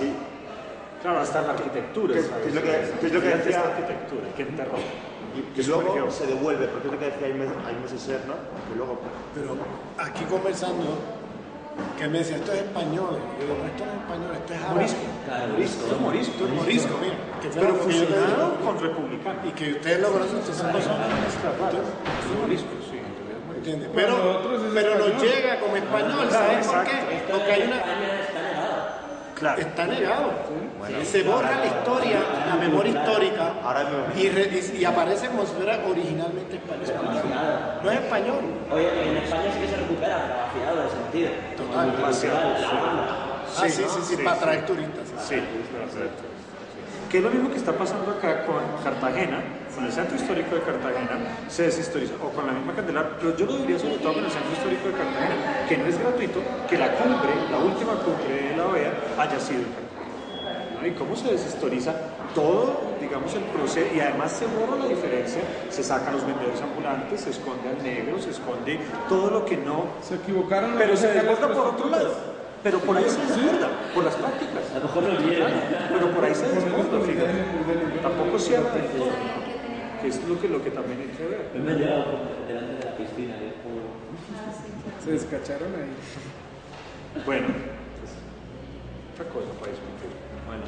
Claro, hasta la arquitectura. ¿Qué es lo que decía? La arquitectura, que enterró. Y luego se devuelve, porque es lo que decía Aimé Césaire, ¿no? Que luego... Pero aquí conversando, que me decía, esto es español. Y yo digo, no, esto no es español, esto es árabe. Morisco. Esto es morisco. Esto es morisco, mira. Pero fusionado con republicano. Y que ustedes lo conocen, ustedes son personas. Es morisco, sí. ¿Entiendes? Pero nos llega como español, ¿sabes por qué? Porque hay una... Claro. Está negado. Se borra la historia, la memoria histórica, y aparece como si fuera originalmente español. No es español. Oye, en España sí que se recupera, pero vaciado de sentido. Total. Sí, para atraer turistas. Sí, que es lo mismo que está pasando acá con Cartagena, con el centro histórico de Cartagena, se deshistoriza, o con la misma Candelaria, pero yo lo diría sobre todo con el centro histórico de Cartagena, que no es gratuito, que la última cumbre de la OEA haya sido en Cartagena, ¿no? Y cómo se deshistoriza todo, digamos, el proceso, y además se borra la diferencia, se sacan los vendedores ambulantes, se esconde al negro, se esconde todo lo que no... Se equivocaron. Pero se desborda por otro lado. Pero por ahí se desborda, por las prácticas. A lo mejor no quieren. Pero por ahí se desborda, fíjate. Tampoco cierra del todo, ¿no? Que es lo que también hay que ver. Me han llegado delante de la piscina. Se descacharon ahí. Bueno, pues, otra cosa para discutir. Bueno.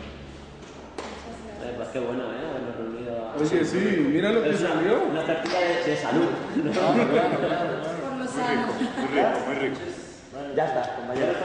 Pues qué bueno, ¿eh? Habernos reunido. Oye, sí, mira lo que salió. Una práctica de salud. Por lo sano. Muy rico. Ya está, compañeros.